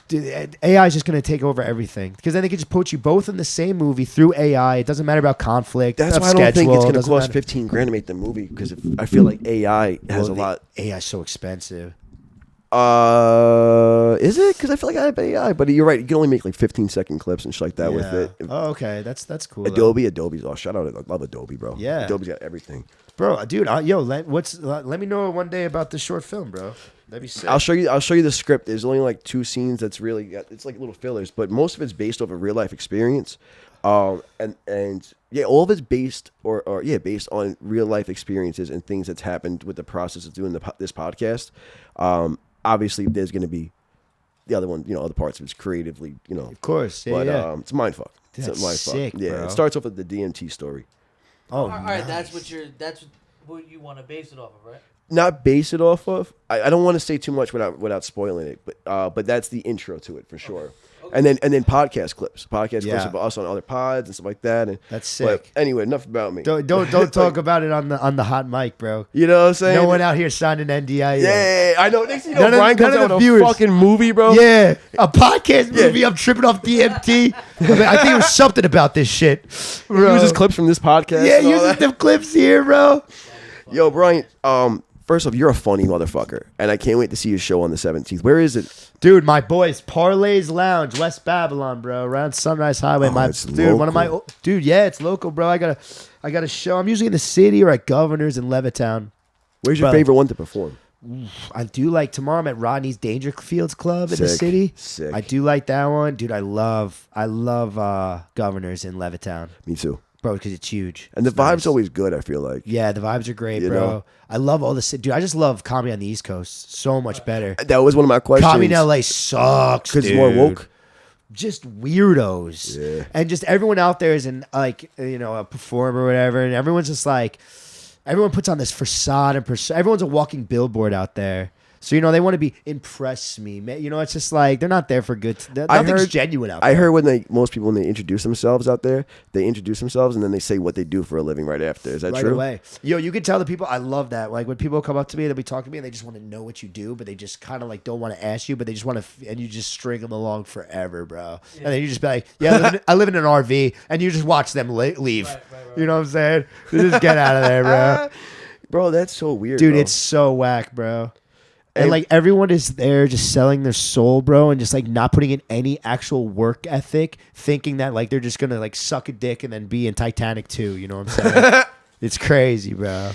dude, AI is just gonna take over everything, because then they can just put you both in the same movie through AI. It doesn't matter about conflict. That's of why I don't think it's schedule, gonna doesn't cost matter. $15,000 to make the movie, because I feel like AI has a lot. AI is so expensive. Is it? Because I feel like I have AI, but you're right. You can only make like 15-second clips and shit like that with Yeah. it. Oh, okay, that's cool. though. Adobe's. Oh, shout out! I love Adobe, bro. Yeah. Adobe's got everything. Bro, dude, let me know one day about the short film, bro. That'd be sick. I'll show you the script. There's only like 2 scenes that's really, it's like little fillers, but most of it's based off a real life experience. And yeah, all of it's based based on real life experiences and things that's happened with the process of doing this podcast. obviously there's going to be the other one, other parts of it's creatively, Of course, yeah, but yeah. It's mind fuck. Dude, It's that's mind sick, fuck. Yeah, bro. it starts off with the DMT story. Oh, All right, nice. that's what you want to base it off of, right? Not base it off of. I don't want to say too much without spoiling it, but that's the intro to it for sure. And then podcast clips Yeah. of us on other pods and stuff like that. And That's sick. But anyway, enough about me. Don't talk about it on the hot mic, bro. You know what I'm saying? No one out here signing NDA. Yeah, I know. Next thing you know, None of- Brian comes none of out the with a viewers. fucking movie, bro. Yeah, a podcast movie. I'm tripping off DMT. I think it was something about this shit. Bro. Uses clips from this podcast. Yeah, and all uses that. them clips here, bro. Yo, Brian. First off, you're a funny motherfucker, and I can't wait to see your show on the 17th. Where is it? Dude, my boys, Parlay's Lounge, West Babylon, bro, around Sunrise Highway. Oh, My it's dude, one of my local. dude, yeah, it's local, bro. I got a show. I'm usually in the city or at Governor's in Levittown. Where's your Bro. favorite one to perform? I do like tomorrow. I'm at Rodney's Dangerfields Club in the Sick, city. sick. I do like that one, dude. I love Governor's in Levittown, Me too. bro, because it's huge. And the It's vibe's nice. always good, I feel like. Yeah, the vibes are great, You bro. know? I love all the dude. I just love comedy on the East Coast so much better. That was one of my questions. Comedy in LA sucks Because it's dude. more woke. Just weirdos, Yeah. and just everyone out there is a performer or whatever, and everyone's just like, everyone puts on this facade and everyone's a walking billboard out there. So they want to be impress me, man. It's just like they're not there for good. Nothing's genuine out there. I heard most people when they introduce themselves out there, they introduce themselves and then they say what they do for a living right after. Is that right true? away. Yo, you can tell the people. I love that. Like when people come up to me, they'll be talking to me, and they just want to know what you do, but they just kind of like don't want to ask you, but they just want to, and you just string them along forever, bro. Yeah. And then you just be like, yeah, I live in an RV, and you just watch them leave. Right. You know what I'm saying? You just get out of there, bro. Bro, that's so weird. Dude, bro. it's so whack, bro. And And- like everyone is there just selling their soul, bro, and just like not putting in any actual work ethic, thinking that like they're just gonna like suck a dick and then be in Titanic 2. You know what I'm saying? It's crazy, bro.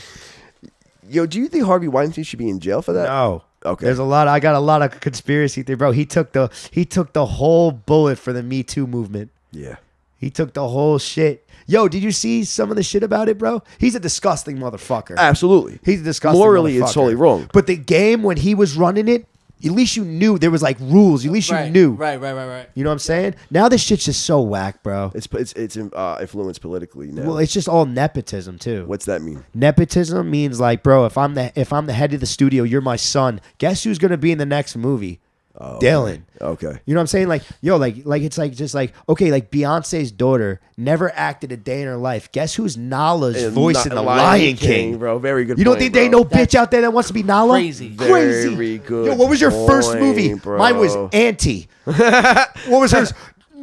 Yo, do you think Harvey Weinstein should be in jail for that? No. Okay. There's I got a lot of conspiracy theory, bro. He took the whole bullet for the Me Too movement. Yeah. He took the whole shit. Yo, did you see some of the shit about it, bro? He's a disgusting motherfucker. Absolutely. He's a disgusting Morally, it's motherfucker. totally wrong. But the game, when he was running it, at least you knew there was like rules. At least you knew. Right. You know what I'm saying? Now this shit's just so whack, bro. It's influenced politically now. Well, it's just all nepotism too. What's that mean? Nepotism means like, bro, if I'm the head of the studio, you're my son. Guess who's gonna be in the next movie? Oh, Dylan. Okay. You know what I'm saying? Like, yo, like it's like just like, okay, like Beyonce's daughter never acted a day in her life. Guess who's Nala's voice in the Lion King? bro. Very good. You don't point, think there ain't bro. no bitch out there that wants to be Nala? Crazy. Crazy. Very good Yo, what was your first point, movie? bro. Mine was Auntie. What was hers?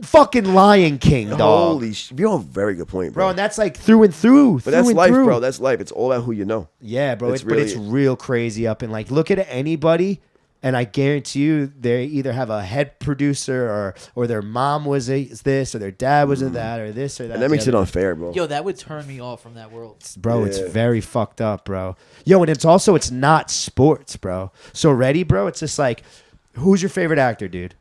Fucking Lion King, dog. Holy shit. You have a very good point, Bro, bro. and that's like through and through. But that's through and life, through. bro. That's life. It's all about who you know. Yeah, bro. It's But it's really- real crazy up and like look at anybody, and I guarantee you they either have a head producer or their mom was this or their dad was that or this or that. And that makes the it other. unfair, bro. Yo, that would turn me off from that world. Bro, it's Yeah. very fucked up, bro. Yo, and it's not sports, bro. So ready, bro? It's just like, who's your favorite actor, dude?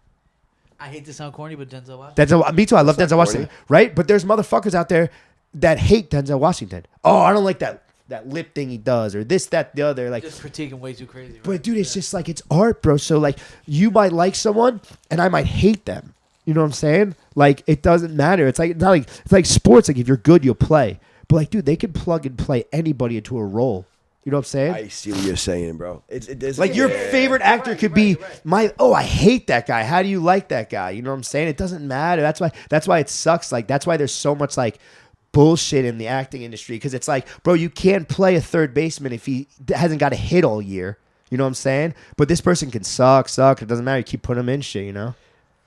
I hate to sound corny, but Denzel Washington. Me too. I love That's Denzel not Washington, right? But there's motherfuckers out there that hate Denzel Washington. Oh, I don't like that lip thing he does, or this, that, the other. Like, Just critiquing way too crazy. Right? but dude, it's just like it's art, bro. So like, you might like someone, and I might hate them. You know what I'm saying? Like, it doesn't matter. It's like sports. Like, if you're good, you'll play. But like, dude, they can plug and play anybody into a role. You know what I'm saying? I see what you're saying, bro. It's Like your favorite actor could be I hate that guy. How do you like that guy? You know what I'm saying? It doesn't matter. That's why it sucks. Like that's why there's so much like bullshit in the acting industry, because it's like, bro, you can't play a third baseman if he hasn't got a hit all year. You know what I'm saying? But this person can suck. It doesn't matter. You keep putting him in shit, you know?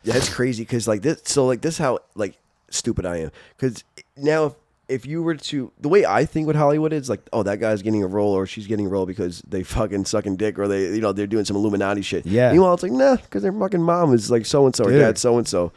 Yeah, it's crazy because like this. So like this is how like stupid I am. Because now if you were to, the way I think with Hollywood is like, oh, that guy's getting a role or she's getting a role because they fucking sucking dick or they they're doing some Illuminati shit. Yeah. Meanwhile, it's like nah, because their fucking mom is like so and so or Dude. dad so and so.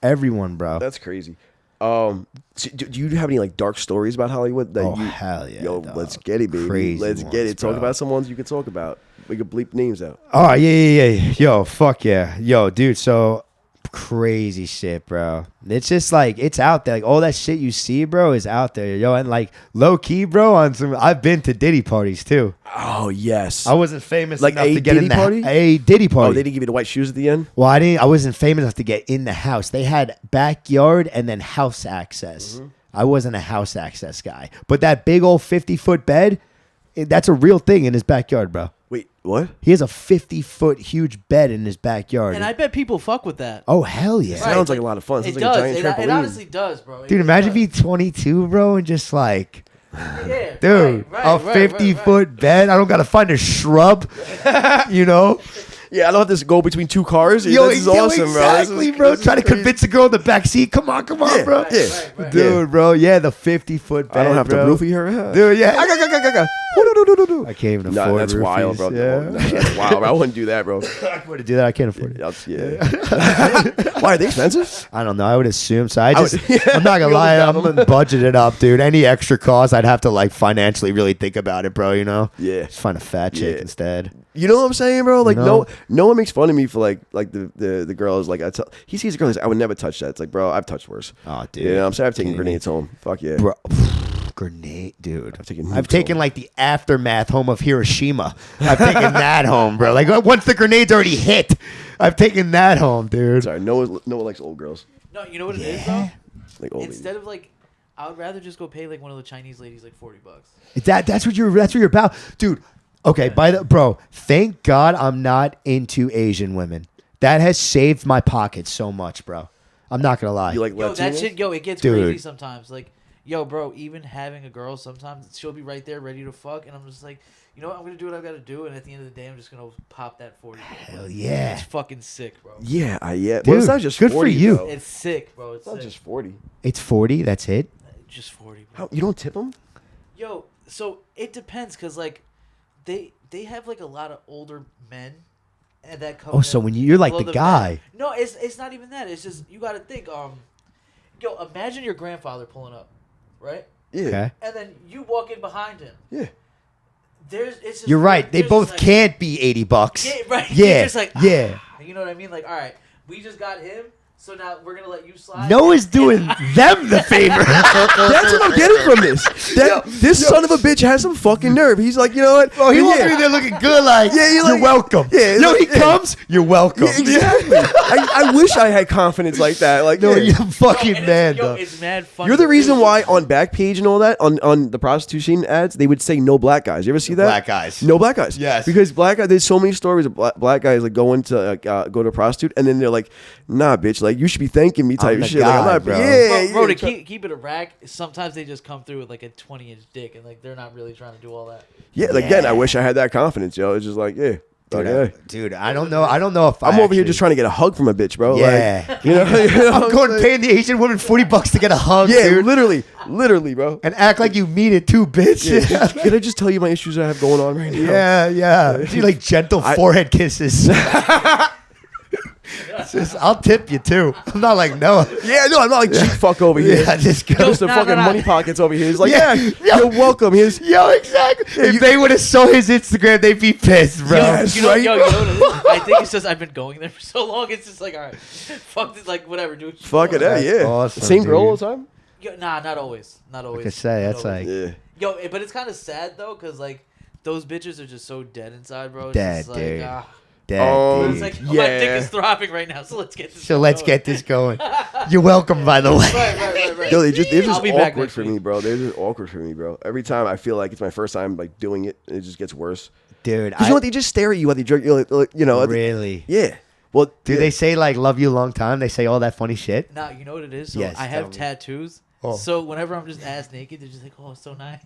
Everyone, bro. That's crazy. So do you have any like dark stories about Hollywood? That Oh, you, hell yeah, Yo, dog. let's get it, baby. Crazy Let's get ones, it. Talk bro. about some ones you can talk about. We could bleep names out. Oh, yeah. Yo, fuck yeah. Yo, dude, so crazy shit, bro. It's just like it's out there. Like all that shit you see, bro, is out there, yo. And like low key, bro. On some, I've been to Diddy parties too. Oh yes. I wasn't famous Like enough a to get Diddy in the party? a Diddy party. Oh, they didn't give you the white shoes at the end. Well, I wasn't famous enough to get in the house. They had backyard and then house access. Mm-hmm. I wasn't a house access guy, but that big old 50-foot bed, that's a real thing in his backyard, bro. Wait, what? He has a 50-foot huge bed in his backyard. And I bet people fuck with that. Oh hell yeah, Right. Sounds like a lot of fun. It Sounds like a does. giant It trampoline. honestly does, bro. dude. It Imagine does. being 22, bro, and just like, Yeah, dude, a 50-foot bed. I don't gotta find a shrub, you know. Yeah, I don't have to go between two cars. Yo, This is awesome, bro. exactly, bro. This is Trying to crazy. convince a girl in the back seat. Come on, Yeah, bro. yeah. Dude, bro, yeah, the 50-foot bed. I don't have bro. to roofie her. Dude, yeah. I I can't even No, afford that's roofies. wild, bro. Yeah. No, that's wild, bro. I wouldn't do that, bro. I afford to do that. I can't afford it. Yeah. Why are they expensive? I don't know. I would assume so. I would- just, yeah, I'm not gonna you lie. always I'm have budgeted up, dude. Any extra cost, I'd have to like financially really think about it, bro. You know? Yeah. Just find a fat chick Yeah. instead. You know what I'm saying, bro? Like, No. no one makes fun of me for like the girls. Like, he sees a girl, he's like, I would never touch that. It's like, bro, I've touched worse. Oh, dude. You know what I'm saying? I've taken grenades home. Fuck yeah. Bro, grenade, dude. I've taken I've nukes taken home. like the aftermath home of Hiroshima. I've taken that home, bro. Like once the grenades already hit, I've taken that home, dude. Sorry, Noah likes old girls. No, you know what it is though. Like old Instead of like, I would rather just go pay like one of the Chinese ladies like $40. That's what you're about, dude. Okay, bro. Thank God I'm not into Asian women. That has saved my pocket so much, bro. I'm not gonna lie. You like Yo, that Latinos? shit, it gets Dude. crazy sometimes. Like, yo, bro, even having a girl, sometimes she'll be right there ready to fuck, and I'm just like, you know what, I'm gonna do what I gotta do, and at the end of the day, I'm just gonna pop that 40. Hell yeah. It's fucking sick, bro. Yeah, yeah. Dude, Well, it's not just good for 40, you. though. It's sick, bro. It's It's not sick. just 40. It's 40. That's it. Just 40, bro. How, you don't tip them? Yo, so it depends, cause like, they have like a lot of older men, and that come. Oh, so when you're like below the men. guy. No, it's not even that. It's just you gotta think. Yo, imagine your grandfather pulling up, right? Yeah. Okay. And then you walk in behind him. Yeah. It's just You're right. They there's both just like, can't be $80. Yeah, right. Yeah. You're just like, yeah. You know what I mean? Like, all right, we just got him, so now we're gonna let you slide. Noah's doing them the favor. That's what I'm getting from this. This son of a bitch has some fucking nerve. He's like, you know what? Oh, he Yeah. walked in there looking good. Like, Yeah, you're like- welcome. Yeah, Yo, like- he yeah. comes. You're welcome. Yeah, exactly. I wish I had confidence like that. Like, No, yeah. you're a fucking man, Yo, though. it's mad funny. You're the reason too. why on Backpage and all that, on the prostitution ads, they would say no black guys. You ever see that? black guys. No black guys. Yes. Because black guys, there's so many stories of black guys like going to go to a prostitute, and then they're like, nah, bitch, like you should be thanking me type I'm the shit. Like, I'm guy, not, bro. yeah, Bro, yeah. to keep it a rack, sometimes they just come through with like a 20-inch dick, and like they're not really trying to do all that. Yeah, like, again, I wish I had that confidence, yo. It's just like, yeah. Dude, Okay. dude, I don't know. I don't know if I'm I over here actually- just trying to get a hug from a bitch, bro. Yeah. Like, you know I'm what going saying? paying the Asian woman $40 to get a hug, Yeah, dude. literally, bro. And act like you mean it too, bitch. Yeah, can I just tell you my issues I have going on right now? Yeah. Do like gentle forehead kisses. It's just, I'll tip you too. I'm not like Noah. Yeah, no, I'm not like cheap fuck over here. Yeah, just go. Just the No, fucking no, no. money pockets over here. He's like, Yeah. yeah, you're welcome. Here's Yo, exactly. If they would have saw his Instagram, they'd be pissed, bro. Yes. You know, right? you know what it is? I think it's just I've been going there for so long. It's just like, all right, fuck this, like whatever, dude. fuck it, That's yeah. awesome, Same girl dude. all the time? Yo, nah, not always. Not always. Like I say, Not that's always. like Yeah. Yo, but it's kind of sad though, cause like those bitches are just so dead inside, bro. It's Dead, just like, dude. ah. dead. Oh, But dude. it's like, oh, Yeah. my dick is throbbing right now, so let's get this. So let's going. get this going. You're welcome, by the way. Right. Yo, they're just I'll be back awkward next for week. me, bro. They're just awkward for me, bro. Every time I feel like it's my first time like doing it, it just gets worse. Dude, Because you know what? They just stare at you while they drink. You know, really? yeah. Well, Do yeah. they say like "love you a long time"? They say all that funny shit. Now you know what it is. So Yes, I tell have me. tattoos. Oh. So whenever I'm just ass naked, they're just like, "Oh, it's so nice."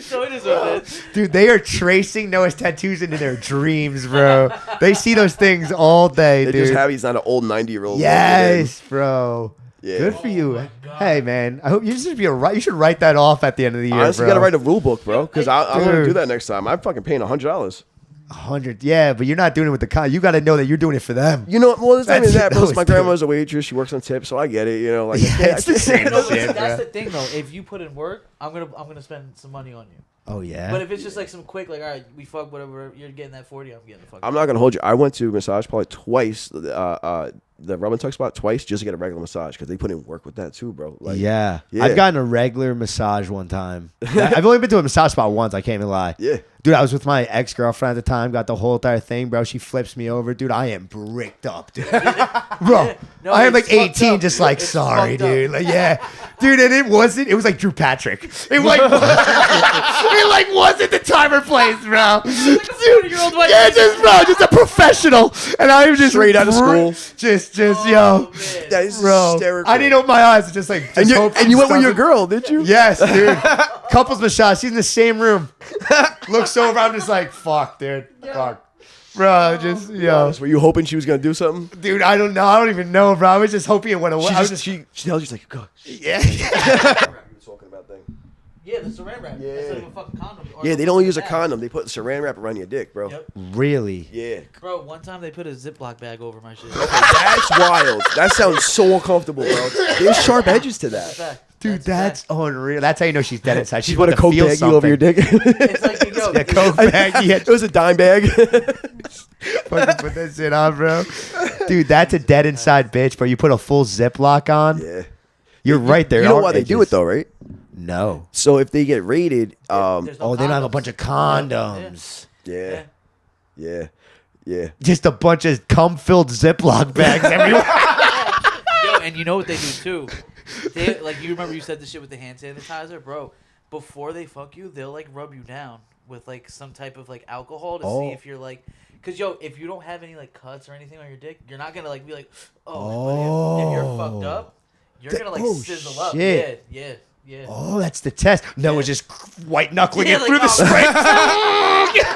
So it is what it is. Dude, they are tracing Noah's tattoos into their dreams, bro. They see those things all day, They dude. just have he's not an old 90-year-old. Yes, bro. Yeah. Good for you. my God. Hey, man. I hope you should be you should write that off at the end of the year, Honestly, bro. gotta write a rule book, bro. Because I'm gonna Dude. do that next time. I'm fucking paying $100. 100. Yeah, but you're not doing it with the con. You got to know that you're doing it for them. You know, well, it's not even That's- that, bro. no, My it's grandma's a waitress. She works on tips, so I get it. You know, like Yeah, it's the same No, but shit, that's bro. the thing though. If you put in work, I'm gonna spend some money on you. Oh yeah. But if it's just like some quick, like, all right, we fuck, whatever, you're getting that 40, I'm getting the fuck. I'm not gonna hold you. I went to massage probably twice. The rub and tuck spot twice just to get a regular massage because they put in work with that too, bro. Like, yeah. Yeah. I've gotten a regular massage one time. I've only been to a massage spot once. I can't even lie. Yeah. Dude, I was with my ex-girlfriend at the time. Got the whole entire thing, bro. She flips me over. Dude, I am bricked up, dude. Bro, No, I am it's like 18, fucked up, just dude. like, It's sorry, fucked up. dude. Like, yeah. Dude, and it was like Drew Patrick. It like, it like wasn't the time or place, bro. Like a 40-year-old white Yeah, man. just a professional. And I was just Straight out of school. Just, Oh, yo. man. That is Bro, hysterical. I didn't open my eyes. Just like, And just hope you she went with your doesn't- girl, did you? Yes, dude. Couples massage. She's in the same room. Looks over. I'm just like, fuck, dude. Fuck. Bro, just, yo. Were you hoping she was gonna do something? Dude, I don't know. I don't even know, bro. I was just hoping it went away. She tells you she's like, go. Yeah. You were talking about thing. Yeah, the saran wrap. Yeah. Instead of a fucking condom. Or Yeah, they don't use a bag. condom. They put saran wrap around your dick, bro. Yep. Really? Yeah. Bro, one time they put a Ziploc bag over my shit. That's wild. That sounds so uncomfortable, bro. There's sharp edges to that. Fact. Dude, that's unreal. That's how you know she's dead inside. She's She's put a Coke baggie over your dick. It's like, yo, Yeah, Coke bag. Yeah, It was a dime bag. fucking put that shit on, bro. Dude, that's a dead inside bitch, bro. You put a full Ziploc on. Yeah. You're right there. You know aren't why they do it though, right? No. So if they get raided, there's no Oh, they don't have a condoms. bunch of condoms. yeah, yeah. Just a bunch of cum-filled Ziploc bags everywhere. Yo, and you know what they do too? They, like, you remember you said the shit with the hand sanitizer, bro. Before they fuck you, they'll like rub you down with like some type of like alcohol to see if you're like, cause yo, if you don't have any like cuts or anything on your dick, you're not gonna like be like, oh. But if you're fucked up, you're gonna like sizzle up. shit. Yeah. Oh, that's the test. No, it's just white knuckling Yeah, it like, through the oh. spring.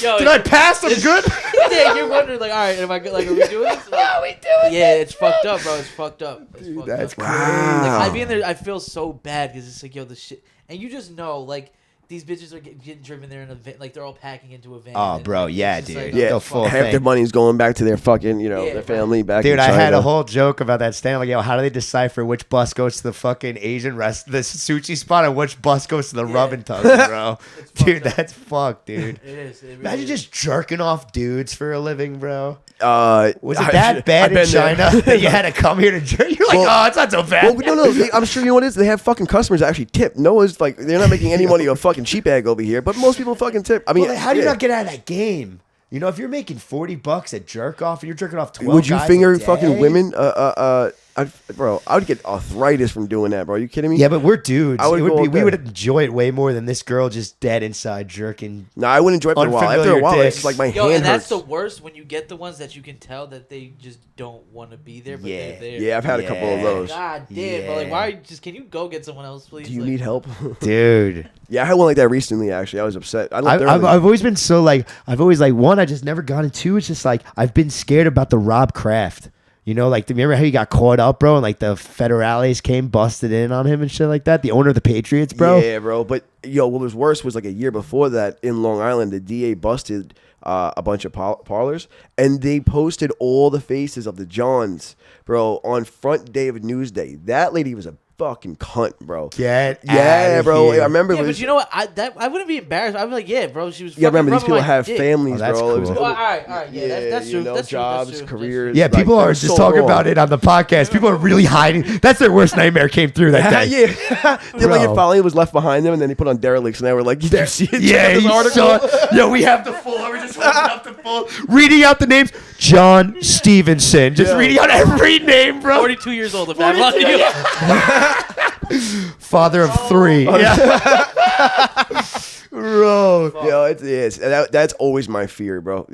Yo, Did I pass? I'm good. yeah, you're wondering like, all right, am I good? Like, are we doing this? Like, Are we doing yeah, it's fucked up, bro. It's fucked up. It's Dude, fucked that's up. crazy. Like, I be in there, I feel so bad because it's like, yo, the shit, and you just know, like, these bitches are getting driven there in a van, like they're all packing into a van. Oh, and bro, it's yeah, just dude. like, Yeah, The fuck. full half thing. their money's going back to their fucking, Yeah, their family back Dude, in I China. had a whole joke about that stand. Like, yo, how do they decipher which bus goes to the fucking Asian the sushi spot, and which bus goes to the rub and tug, bro? It's Dude, fucked up. that's fucked, dude. It is. It really Imagine is. just jerking off dudes for a living, bro. Was Was it that bad in China that you had to come here to jerk? You're like, Well- oh, it's not so bad. Well, no. I'm sure you know what it is. They have fucking customers that actually tip. Noah's like, they're not making any money off fucking cheap bag over here, but most people fucking tip. I mean, Well, then how do you yeah. not get out of that game? You know, if you're making $40 at jerk off and you're jerking off 12 Would you guys finger a fucking day? women? Bro, I would get arthritis from doing that, bro. Are you kidding me? Yeah, but we're dudes. I would It would go be, with we that. would enjoy it way more than this girl just dead inside jerking. No, I wouldn't enjoy it for a while. After a Unfamiliar while, dicks. it's just like my Yo, hand and that's hurts. the worst when you get the ones that you can tell that they just don't want to be there, but Yeah. they're there. Yeah, I've had a couple of Yeah. those. God damn, but like, Yeah. why? Are you just can you go get someone else, please? Do you Like, need help? Dude. Yeah, I had one like that recently. Actually, I was upset. I left I've early. always been so like, I've always like, one, I just never got into. It's just like, I've been scared about the Rob Kraft. You know, like, remember how he got caught up, bro? And like the federales came, busted in on him and shit like that? The owner of the Patriots, bro? Yeah, bro. But yo, what was worse was like a year before that in Long Island, the DA busted a bunch of parlors, and they posted all the faces of the Johns, bro, on front day of Newsday. That lady was a fucking cunt, bro. Get Yeah, outta bro. here. I remember. Yeah, it but was, you know what? I wouldn't be embarrassed. I'd be like, yeah, bro. She was. yeah, fucking remember these rubbing people my have dick. families, Oh, that's bro. It was- cool. Well, all right, yeah, that's you true. know, That's true. jobs, That's true. That's careers. true. Yeah, like, people they're are just so talking wrong. about it on the podcast. People are really hiding. That's their worst nightmare came through that day. Yeah, they like Bro. it finally was left behind them, and then they put on Derelicts, and they were like, "Did you see it? Yeah, Check this you article." saw. Yo, we have the full. We're just holding up the full, reading out the names. John Stevenson, just Yeah. reading out every name, bro. 42 years old. If that money. Father of 3. Yeah. Bro, Yo, it's that's always my fear, bro.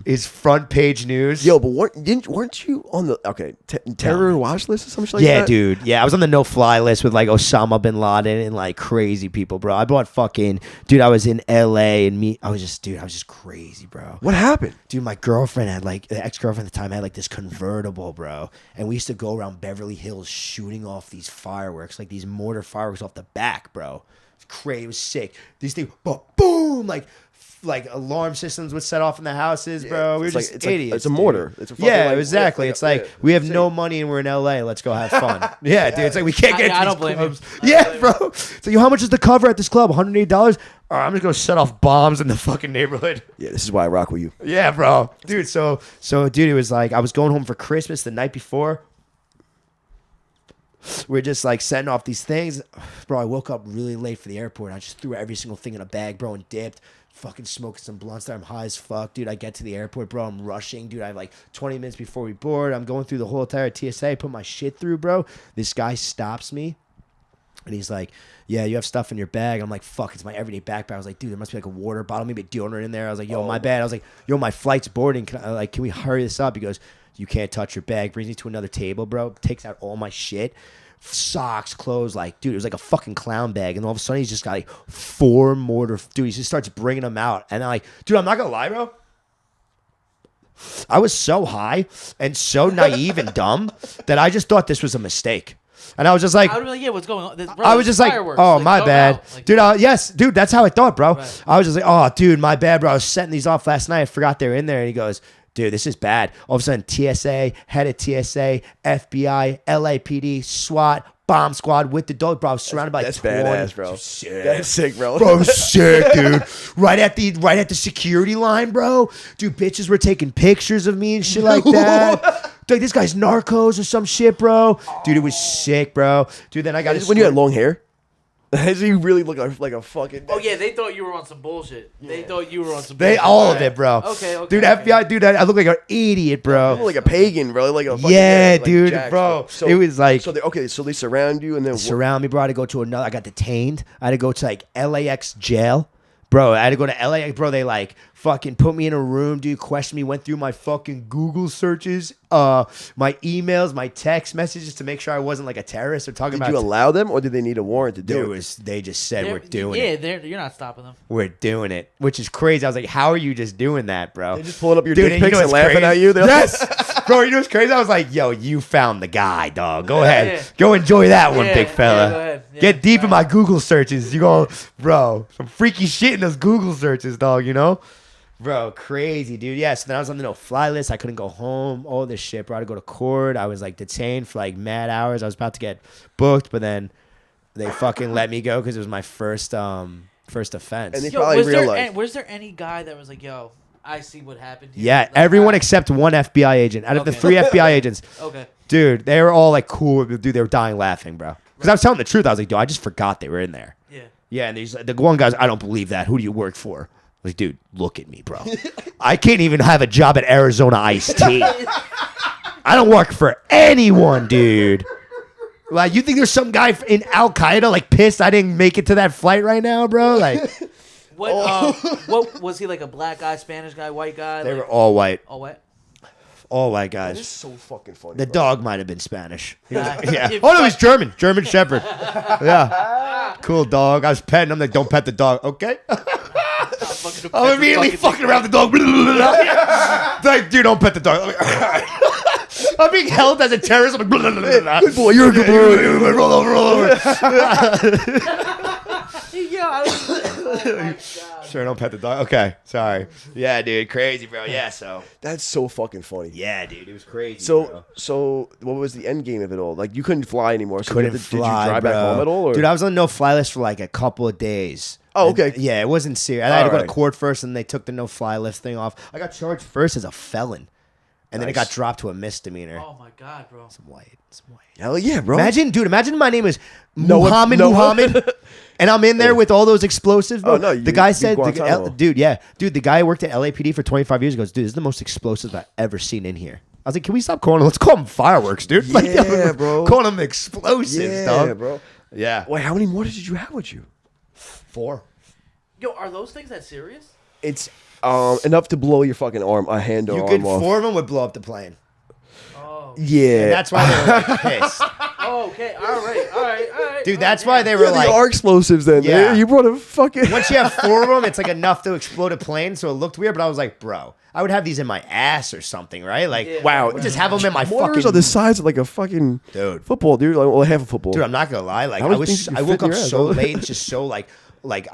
is front page news. Yo, but weren't you on the terror watch list or something like Yeah, that? dude. Yeah, I was on the no-fly list with like Osama bin Laden and like crazy people, bro. I bought dude. I was in LA and I was just crazy, bro. What happened? Dude, my girlfriend had like the ex-girlfriend at the time had like this convertible, bro, and we used to go around Beverly Hills shooting off these fireworks, like these mortar fireworks off the back, bro. It's crazy. It was sick. These things, boom, boom, like alarm systems would set off in the houses, bro. We were just idiots. It's a mortar. It's a fucking, yeah, exactly. It's like we have insane. no money and we're in LA. Let's go have fun. Yeah, dude. It's like we can't get. I into don't these blame you. clubs. Yeah, bro. So how much is the cover at this club? $180. All right, I'm just gonna set off bombs in the fucking neighborhood. Yeah, this is why I rock with you. Yeah, bro. Dude, so dude, it was like I was going home for Christmas the night before. We're just like setting off these things. Bro, I woke up really late for the airport. I just threw every single thing in a bag, bro, and dipped. Fucking smoking some blunts there. I'm high as fuck, dude. I get to the airport, bro. I'm rushing, dude. I have like 20 minutes before we board. I'm going through the whole entire TSA. I put my shit through, bro. This guy stops me. And he's like, yeah, you have stuff in your bag. I'm like, fuck, it's my everyday backpack. I was like, dude, there must be like a water bottle, maybe a deodorant in there. I was like, yo, my bad. I was like, yo, my flight's boarding. Can we hurry this up? He goes, you can't touch your bag. Brings me to another table, bro. Takes out all my shit. Socks, clothes, like, dude, it was like a fucking clown bag. And all of a sudden, he's just got like 4 mortar. Dude, he just starts bringing them out. And I'm like, dude, I'm not going to lie, bro. I was so high and so naive and dumb that I just thought this was a mistake. And I was just like, I would be like, yeah, what's going on? Bro, I was just like, fireworks. oh, Like, my go bad. out. Like, Dude, yes, dude, that's how I thought, bro. Right. I was just like, oh, dude, my bad, bro. I was setting these off last night. I forgot they were in there. And he goes, dude, this is bad. All of a sudden, TSA, head of TSA, FBI, LAPD, SWAT, bomb squad with the dog, bro. I was surrounded by That's 20. badass, bro. Sick. That's sick, bro. Bro, sick, dude. Right at the security line, bro. Dude, bitches were taking pictures of me and shit like that. Like, this guy's narcos or some shit, bro. Dude, it was sick, bro. Dude, then I got Is this when you had long hair? Does he really look like a fucking? Oh yeah, they thought you were on some bullshit. They thought you were on some. They bullshit. all of it, bro. Okay. Dude, FBI, dude, I look like an idiot, bro. Like a pagan, bro. Like a fucking Yeah, like dude, Jax, bro. So, It was like so they surround you and then surround me, bro. I had to go to another. I got detained. I had to go to like LAX jail, bro. I had to go to LAX, bro. They like fucking put me in a room, dude. Questioned me, went through my fucking Google searches, my emails, my text messages to make sure I wasn't like a terrorist or talking Did about. you allow them or did they need a warrant to do it? They just said we're doing yeah, it. you're not stopping them. We're doing it, which is crazy. I was like, how are you just doing that, bro? They just pulling up your Dude, dick and you pics know and what's laughing crazy? at you. They're Yes, bro. You know what's crazy? I was like, yo, you found the guy, dog. Go ahead, yeah. go enjoy that one, Yeah, big fella. yeah, go ahead. Yeah, Get deep in right. my Google searches. You go, bro. Some freaky shit in those Google searches, dog. You know, bro, crazy, dude. Yeah. So then I was on the no-fly list. I couldn't go home. All this shit, bro. I had to go to court. I was like detained for like mad hours. I was about to get booked, but then they fucking let me go because it was my first offense. And they Yo, probably realized. was there any guy that was like, yo, I see what happened here? Yeah, Like, everyone except one FBI agent. Out of the Okay. 3 FBI agents, Okay. dude, they were all like cool. Dude, they were dying laughing, bro. Because I was telling the truth. I was like, dude, I just forgot they were in there. Yeah. Yeah, and the one guy's, I don't believe that. Who do you work for? I was like, dude, look at me, bro. I can't even have a job at Arizona Iced Tea. I don't work for anyone, dude. Like, you think there's some guy in Al Qaeda like pissed I didn't make it to that flight right now, bro? Like, What was he, like a black guy, Spanish guy, white guy? they like, were all white. all white. All white That is guys. so fucking funny. The bro. dog might have been Spanish. Nah. Yeah. If Oh no, he's German. German Shepherd. Yeah. Cool dog. I was petting him. Like, don't pet the dog. Okay. I'm immediately fucking around the dog. Like, dude, don't pet the dog. I'm being held as a terrorist. I'm like, Good boy, you're a good boy. roll over. Yeah. Oh my God. Sure, don't pet the dog. Okay, sorry. Yeah, dude, crazy, bro. Yeah, so. That's so fucking funny. Yeah, dude, it was crazy. So what was the end game of it all? Like you couldn't fly anymore. So Couldn't did fly, you drive bro. back home at all? Or? Dude, I was on no-fly list for like a couple of days. Oh, okay. And, yeah, it wasn't serious. I had to go to Alright. court first, and they took the no-fly list thing off. I got charged first as a felon, and then it Nice. got dropped to a misdemeanor. Oh my God, bro. Some white. Hell yeah, bro. Imagine my name is Noah- Muhammad, and I'm in there with all those explosives. Bro. Oh, no, the guy you said, Guantanamo. dude, the guy who worked at LAPD for 25 years goes, dude, this is the most explosives I've ever seen in here. I was like, can we stop calling them? Let's call them fireworks, dude. Yeah, bro. Calling them explosives, yeah, dog. bro. Yeah. Wait, how many mortars did you have with you? 4. Yo, are those things that serious? It's enough to blow your fucking arm, a hand or You arm could off. 4 of them would blow up the plane. Oh. Yeah, And that's why they were like pissed. Oh, okay. All right. Dude, that's why they were yeah, like, they are explosives. Then Yeah. You brought a fucking. once you have 4 of them, it's like enough to explode a plane. So it looked weird, but I was like, bro, I would have these in my ass or something, right? Like, Yeah. Wow, I would just have them in my mortars fucking. are the size of like a fucking Dude. football, dude. Like, well, half a football. Dude, I'm not gonna lie. Like, How I much things you I fit woke in up your ass, so bro? late, and just so like Like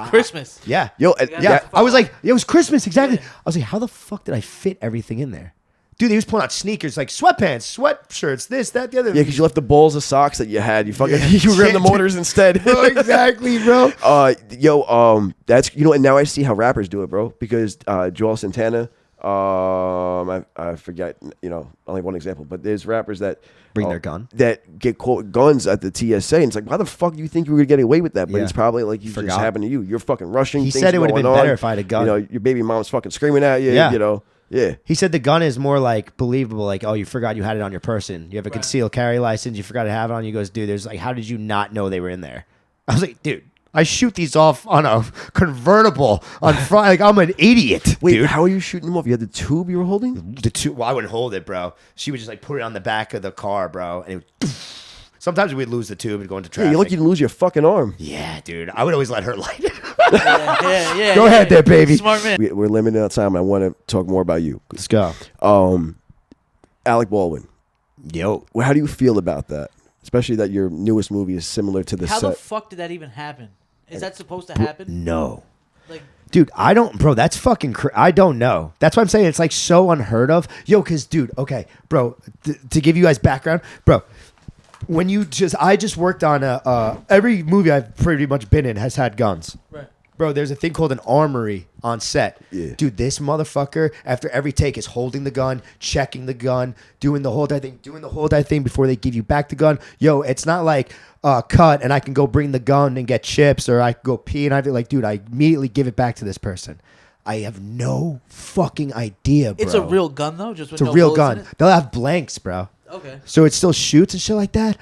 Christmas. Yeah. Yo, Yeah. I was like, it was Christmas exactly. Yeah. I was like, how the fuck did I fit everything in there? Dude, he was pulling out sneakers, like sweatpants, sweatshirts, this, that, the other. Yeah, because you left the balls of socks that you had. You fucking you ran the motors instead. Bro, exactly, bro. That's and now I see how rappers do it, bro. Because Joel Santana, I forget, only one example, but there's rappers that Bring their gun. that get caught guns at the TSA, and it's like, why the fuck do you think you were gonna get away with that? But Yeah. it's probably like you just happened to you. You're fucking rushing. He things said it would have going been on. better if I had a gun. Your baby mom's fucking screaming at you. Yeah. Yeah. He said the gun is more like believable. Like, oh, you forgot you had it on your person. You have a concealed carry license. You forgot to have it on you. He goes, dude, there's like, how did you not know they were in there? I was like, dude, I shoot these off on a convertible on Friday. Like, I'm an idiot. Wait, dude. how are you shooting them off? You had the tube you were holding? The two, well, I wouldn't hold it, bro. She would just like put it on the back of the car, bro. And it would, sometimes we'd lose the tube and go into traffic. Yeah, you're lucky you didn't lose your fucking arm. Yeah, dude. I would always let her light it. Yeah. Go ahead there, baby. Smart man. We're limited on time. I want to talk more about you. Let's go. Alec Baldwin. Yo. Well, how do you feel about that? Especially that your newest movie is similar to the How the set. fuck did that even happen? Is that supposed to happen? No. Like, Dude, I don't, bro, that's fucking, I don't know. That's why I'm saying it's like so unheard of. Yo, because, dude, okay, bro, to give you guys background, bro, when I just worked on every movie I've pretty much been in has had guns. right. Bro, there's a thing called an armory on set. Yeah. Dude, this motherfucker, after every take, is holding the gun, checking the gun, doing the whole thing before they give you back the gun. Yo, it's not like cut and I can go bring the gun and get chips or I can go pee and I feel like, dude, I immediately give it back to this person. I have no fucking idea, bro. It's a real gun though, just with It's a no real bullets in gun. it? They'll have blanks, bro. Okay. So it still shoots and shit like that.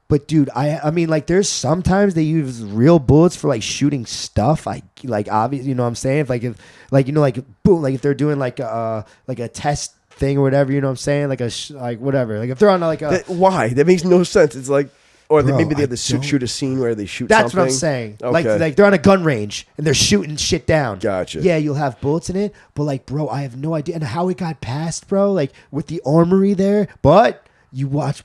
But dude, I mean, like, there's sometimes they use real bullets for like shooting stuff. Like obvious, you know what I'm saying? If boom, like if they're doing like a test thing or whatever, you know what I'm saying? Like whatever. Like if they're on like a Why? That makes no sense. It's like, or Bro, maybe they have I to don't- shoot a scene where they shoot That's something. what I'm saying. Okay. Like they're on a gun range and they're shooting shit down. Gotcha. Yeah, you'll have bullets in it, but like, bro, I have no idea and how it got passed, bro. Like with the armory there, but you watch,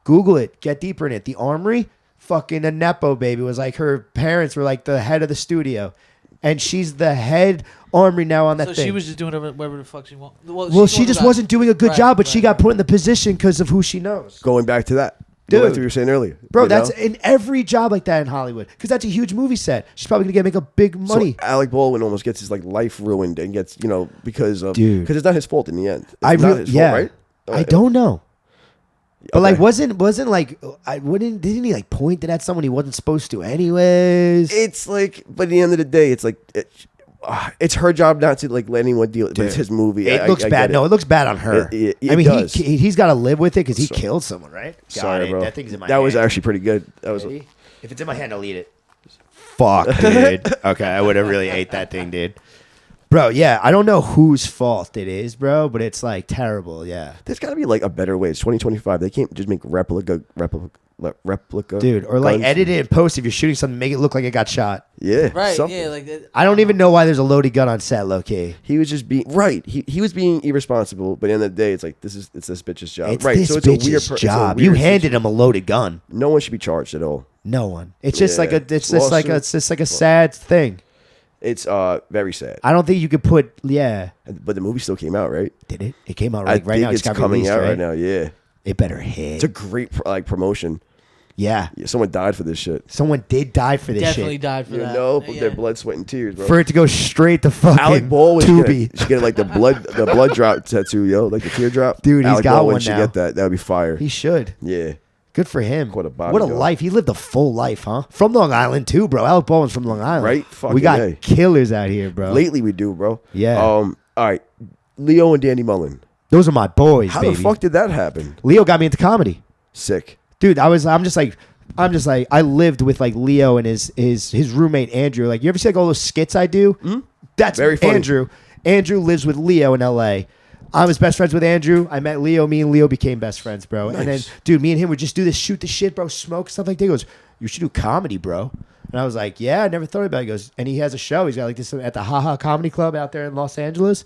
Google it, get deeper in it. The armory, fucking a nepo baby, was like her parents were like the head of the studio, and she's the head armory now on that So thing. she was just doing whatever the fuck she wanted. well, she just wasn't doing a good job, but she got put in the position because of who she knows. Going back to that. Dude. Go back to what you were saying earlier. Bro, you that's know? in every job like that in Hollywood because that's a huge movie set. She's probably gonna make a big money. So Alec Baldwin almost gets his like life ruined and gets, because of Dude. because it's not his fault in the end. It's I not really, his yeah, fault, right? I don't know. But like, Okay. wasn't like, didn't he like point it at someone he wasn't supposed to, anyways? It's like, but at the end of the day, it's like it's her job not to like let anyone deal. But it's his movie. It I looks get bad. it. No, it looks bad on her. It I mean, does. he's got to live with it because he killed someone, right? Sorry, bro. That thing's in my That hand. was actually pretty good. That was. Ready? If it's in my hand, I'll eat it. Fuck, dude. Okay, I would have really ate that thing, dude. Bro, yeah, I don't know whose fault it is, bro, but it's like terrible, yeah. There's got to be like a better way. It's 2025. They can't just make replica. Dude, or like guns. edit it and post if you're shooting something, make it look like it got shot. Yeah, Right. something. Yeah. Like that. I don't even know why there's a loaded gun on set, low key. He was just being right. He was being irresponsible, but at the end of the day, it's like it's this bitch's job. It's right. this so it's a weird bitch's it's a job. weird You handed situation. him a loaded gun. No one should be charged at all. No one. It's just Yeah. like it's just like a sad thing. It's very sad. I don't think you could put. Yeah, But the movie still came out, right? did it? It came out I like right think now. it's got coming released, out right right now. Yeah, It better hit. it's a great promotion. Yeah, Yeah, someone died for this shit. someone did die for this Definitely shit. died for You that. know, Yeah. their blood, sweat, and tears, bro. For it to go straight to fucking Alec Baldwin Tubi. should get like the blood drop tattoo, yo, like the teardrop. Dude, he's Alec got Baldwin one should now. get that. That would be fire. He should. Yeah, Good for him. What a body, What a dog. life. He lived a full life, huh? From Long Island too, bro. Alec Baldwin's from Long Island. Right? We Fucking got A. killers out here, bro. lately we do, bro. Yeah. All right, Leo and Danny Mullen. Those are my boys, How baby. the fuck did that happen? Leo got me into comedy. Sick. Dude, I'm just like I lived with like Leo and his roommate Andrew. Like, you ever see like all those skits I do? Mm-hmm. That's Very funny. Andrew. Andrew lives with Leo in LA. I was best friends with Andrew. I met Leo. Me and Leo became best friends, bro. Nice. And then, dude, me and him would just do this, shoot the shit, bro, smoke, stuff like that. He goes, you should do comedy, bro. And I was like, yeah, I never thought about it. He goes, and he has a show. He's got like this at the Haha Comedy Club out there in Los Angeles.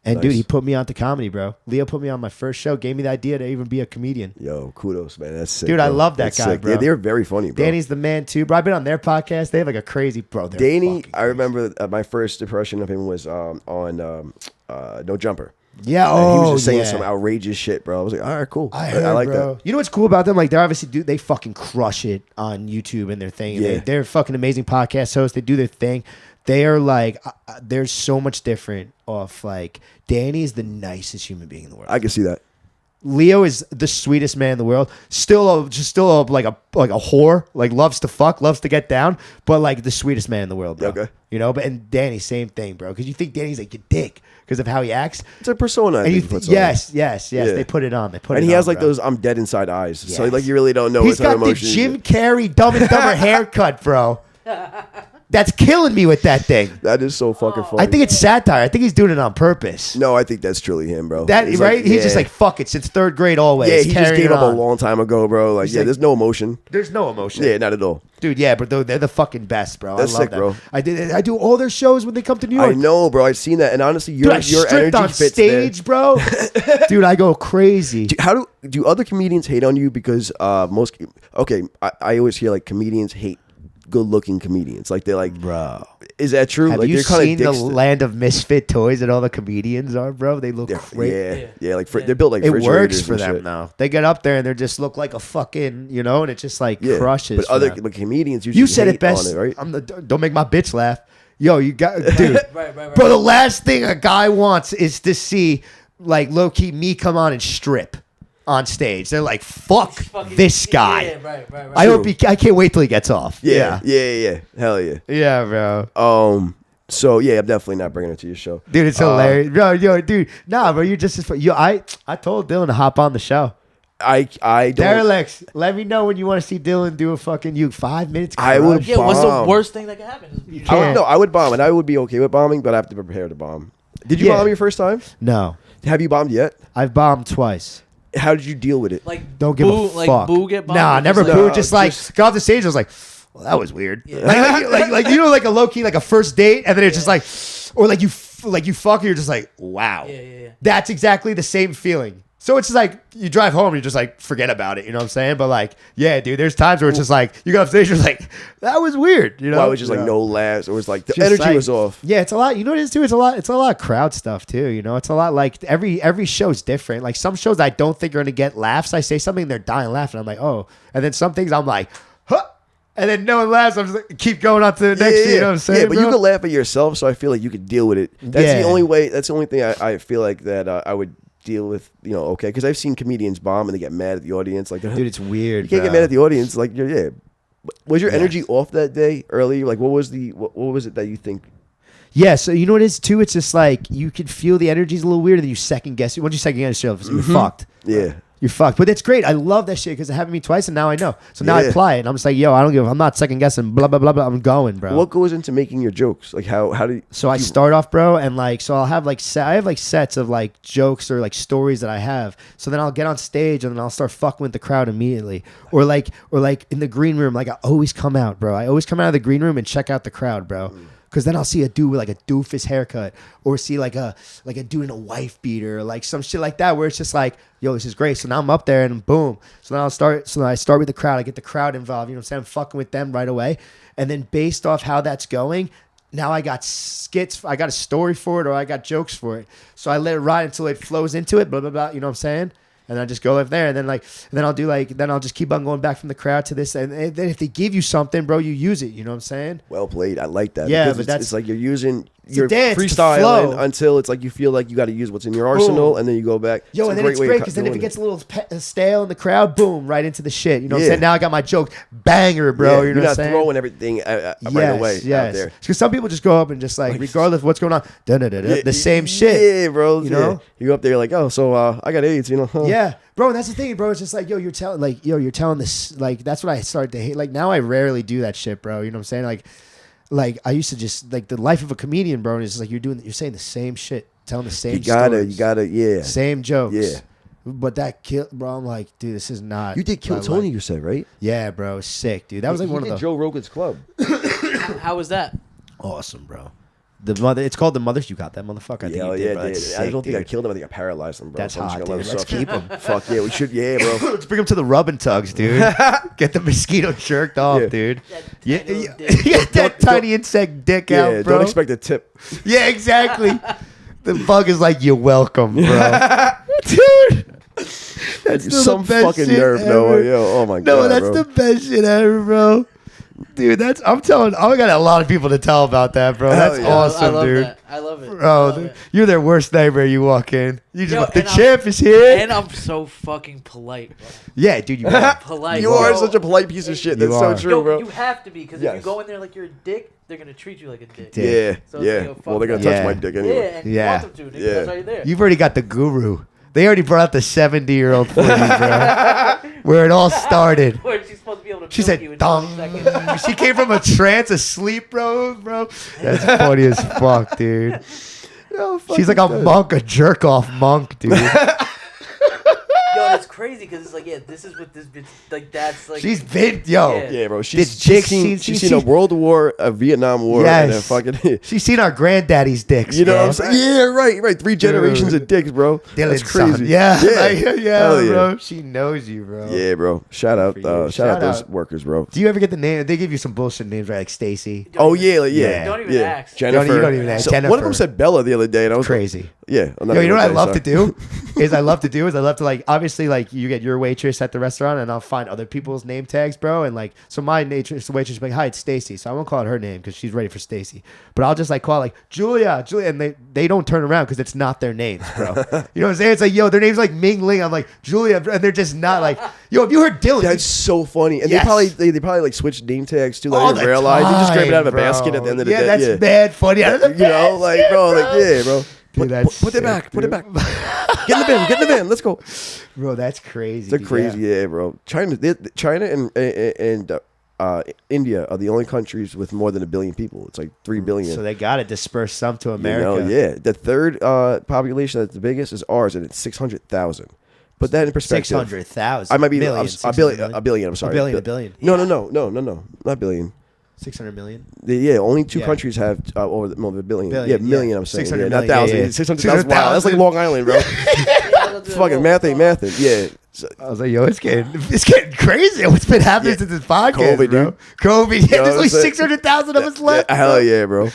And dude, Nice. he put me onto comedy, bro. Leo put me on my first show, gave me the idea to even be a comedian. Yo, kudos, man. That's sick. Dude, I bro. love that That's guy, sick. bro. Yeah, they're very funny, bro. Danny's the man too, bro. I've been on their podcast. They have like a crazy bro. They're Danny, fucking I remember my first impression of him was on No Jumper. Yeah, And he was oh, just saying yeah. some outrageous shit, bro. I was like, all right, cool. I heard, like bro. that. You know what's cool about them? Like, they're obviously they fucking crush it on YouTube and their thing. Yeah. They're fucking amazing podcast hosts. They do their thing. They are like, there's so much different off. Like, Danny is the nicest human being in the world. I can see that. Leo is the sweetest man in the world. Still like a whore. Like, loves to fuck, loves to get down, but like the sweetest man in the world, bro. Okay. You know, but and Danny, same thing, bro. Because you think Danny's like a dick because of how he acts. It's a persona. I And you think he puts yes. Yeah. They put it on. They put and it he on, has like bro. those I'm dead inside eyes. So Yes. like you really don't know He's what type got of the emotions. Jim Carrey Dumb and Dumber haircut, bro. That's killing me with that thing. That is so fucking funny. I think it's satire. I think he's doing it on purpose. No, I think that's truly him, bro. That It's right? like, He's yeah. just like fuck it since third grade always. Yeah, he just carrying gave it up on. a long time ago, bro. Like, He's yeah, like- there's no emotion. There's no emotion. Yeah, not at all. Dude, yeah, but they're the fucking best, bro. That's I love sick, that. bro. I do all their shows when they come to New York. I know, bro. I've seen that, and honestly, Dude, your I stripped energy on fits stage, bro. Dude, I go crazy. there. How do other comedians hate on you? Because I always hear like comedians hate good-looking comedians. Like they're like, Bro. is that true? Have like you they're kind seen of the dicks. land of misfit toys that all the comedians are, bro? They look Yeah, crazy. yeah, like Yeah. they're built like It refrigerators works for and them shit. though. They get up there and they just look like a fucking, and it just like Yeah, crushes. but for other them. like, comedians usually You said hate it best. on it, right? Don't make my bitch laugh. Yo, you got dude. Right. Bro, the last thing a guy wants is to see like low key me come on and strip on stage. They're like, fuck Fucking- this guy. Yeah, right. I hope I can't wait till he gets off. Yeah. Hell yeah. Yeah, bro. So yeah, I'm definitely not bringing it to your show, Dude, it's hilarious. Bro, dude. Nah, bro, you're just as funny. I told Dylan to hop on the show. I don't. Derelicts, let me know when you want to see Dylan do a fucking 5 minutes. I would- crush. Yeah, what's the Bomb. worst thing that could happen? You can't. I would bomb, and I would be okay with bombing, but I have to prepare to bomb. Did you Yeah. bomb your first time? No, Have you bombed yet? I've bombed twice. How did you deal with it? like Don't give boo, a fuck. Like boo get bombed. Nah, or never just boo. like- Just like just- got off the stage. I was like, well, that was weird. Yeah. Like like a low key like a first date, and then it's just like, or like you fuck, and you're just like, wow. Yeah. That's exactly the same feeling. So it's just like you drive home, and you're just like, forget about it. You know what I'm saying? But like, yeah, dude, there's times where it's just like you go off stage, you're just like, that was weird. You know? Well, it was just like Yeah. no laughs. It was like the Just energy like- was off. Yeah, it's a lot. You know what it is too? It's a lot of crowd stuff too. It's a lot like every show's different. Like some shows I don't think are gonna get laughs. I say something, they're dying laughing. I'm like, oh. And then some things I'm like, huh. And then no one laughs. I'm just like, keep going on to the next. You know what I'm saying? Yeah, but bro? you can laugh at yourself, so I feel like you could deal with it. That's Yeah. the only way. That's the only thing I feel like that I would deal with. Okay, because I've seen comedians bomb and they get mad at the audience. Like, Dude, it's weird. you can't get bro. mad at the audience. Like, yeah. Was your Yeah. energy off that day early? Like, what was it that you think? Yeah, so you know what it is too? It's just like you can feel the energy's a little weird, and you second guess it. Once you second guess yourself, you're fucked. Yeah. You're fucked. But it's great. I love that shit because it happened to me twice, and now I know. So now I Yeah. apply it, and I'm just like, yo, I don't give. I'm not second guessing. Blah blah blah blah. I'm going, bro. What goes into making your jokes? Like, how do you? So I start off, bro, and like, so I'll have like, I have like sets of like jokes or like stories that I have. So then I'll get on stage and then I'll start fucking with the crowd immediately, or like in the green room. Like I always come out, bro. I always come out of the green room and check out the crowd, bro. Cause then I'll see a dude with like a doofus haircut, or see like a dude in a wife beater, or like some shit like that, where it's just like, yo, this is great. So now I'm up there and boom. So then I start with the crowd. I get the crowd involved. You know what I'm saying? I'm fucking with them right away. And then based off how that's going, now I got skits. I got a story for it, or I got jokes for it. So I let it ride until it flows into it. Blah blah blah. You know what I'm saying? And I just go up there, and then I'll just keep on going back from the crowd to this, and then if they give you something, bro, you use it. You know what I'm saying? Well played. I like that. Yeah, because but that's- it's like you're a dance, it's a freestyling flow. until it's like you feel like you got to use what's in your arsenal, and then you go back. Yo, and then it's great because then if it gets a little stale in the crowd, boom, right into the shit. You know what I'm Yeah. saying? Now I got my joke, banger, bro. Yeah, you know you're what I'm not saying? throwing everything right away out there. Because some people just go up and just like regardless of what's going on, the same shit. Yeah, bro. You know? you go up there, you're like, oh, so I got AIDS, huh? Yeah, bro, and that's the thing, bro. It's just like, yo, you're telling this, like, that's what I started to hate. Like, now I rarely do that shit, bro. You know what I'm saying? Like I used to just, like, the life of a comedian, bro, is just like you're saying the same shit, telling the same stories. You gotta, yeah. Same jokes. Yeah. But that kill, bro, I'm like, dude, this is not. You did Kill my Tony, life. you said, right? Yeah, bro, sick, dude. That was like You one of did the Joe Rogan's Club. How was that? awesome, bro. The mother. It's called the mother. You got that motherfucker. I think Yeah, you did, bro. dude. That's I sick, don't think I dude. killed him. I think I paralyzed him, bro. That's So I'm just hot, gonna let dude. him Let's suffer. keep him. Fuck yeah, we should. Yeah, bro. Let's bring him to the rub and tugs, dude. Get the mosquito jerked off, Yeah. dude. That Yeah, tiny yeah, little dick. get that tiny insect dick Yeah, out, bro. don't expect a tip. Yeah, exactly. The bug is like, you're welcome, bro. Dude. That's still Some the best fucking shit nerve, ever. Noah. Yo, oh my god, No, that's bro. the best shit ever, bro. Dude, I got a lot of people to tell about that, bro. Hell That's yeah. awesome, I love dude. that. I love it. I Bro, love it. you're their worst nightmare. You walk in, you just Yo, the and I'm- champ is here. And I'm so fucking polite, bro. Yeah, dude, you are. Polite. You are bro. such a polite piece of shit. You That's so are. true, Yo, bro. you have to be, because if Yes. you go in there like you're a dick, they're gonna treat you like a dick. Dick. Yeah, So it's yeah. like, yo, fuck Well, they're gonna that. touch Yeah. my dick Yeah, anyway. and Yeah. you want them to, nigga. Yeah. That's right there. You've already got the guru. They already brought out the 70-year-old for you, bro. Where it all started. Where she's supposed to be able to She milk you said, in "Dong." 20 seconds. She came from a trance, asleep, bro. That's funny as fuck, dude. Yo, She's like a monk, a jerk off monk, dude. Yo, it's crazy because it's like, yeah, this is what this bitch, like, that's like. She's been, yo. Yeah. Yeah, bro. Did She's Jake seen see- a World War, a Vietnam War, and a Yes. fucking. She's seen our granddaddy's dicks. You know bro. what I'm saying? Yeah, right. 3 generations of dicks, bro. Dylan's That's crazy. son. Yeah, yeah, Hell bro. She knows you, bro. Yeah, bro. Shout out, for you. shout out Shout those out. workers, bro. Do you ever get the name? They give you some bullshit names, right? Like Stacy. Oh yeah, like, yeah. Yeah. Don't even yeah. ask. Jennifer. You don't even ask. So one of Jennifer. them said Bella the other day, and I was like, Crazy. yeah. I'm not Yo, you know what I gonna love say, to do? I love to like, obviously, like, you get your waitress at the restaurant, and I'll find other people's name tags, bro. And like, so my waitress will be like, "Hi, it's Stacy." So I won't call it her name because she's ready for Stacy. But I'll just like call it like Julia, and they don't turn around because it's not their names, bro. You know what I'm saying? It's like, yo, their name's like Ming Ling. I'm like Julia, and they're just not like, yo. If you heard Dylan, That's so funny, and Yes. they probably like switched name tags too. Like, all I the didn't realize you just grab it out of a time, basket bro. at the end of the yeah, day. that's mad funny. Out of the You know, like, basket, bro, like, yeah, bro. Dude, that's Put it sick, back. Put it dude. back. Get in the van. Let's go. bro. That's crazy. They're dude. crazy, Yeah. yeah, bro. China and India are the only countries with more than 1 billion people. It's like 3 billion. So they got to disperse some to You America. know, yeah. The third population that's the biggest is ours, and it's 600,000. Put that in perspective. 600,000. I might be million, a 600 billion. A billion. I'm sorry. A billion. No, not billion. 600 million. Yeah, only 2 Yeah. countries have over a billion. Billion, Yeah, yeah. million. I'm saying, 600 yeah, not million, thousand. yeah, yeah. 600,000. Wow, that's like 600,000. Long Island, bro. It's fucking math. Yeah. So, I was like, yo, it's getting crazy. What's been happening Yeah. since this podcast, COVID, bro? dude. COVID. Yeah, You know there's what only I'm saying? 600,000 of us left. hell bro. yeah, bro.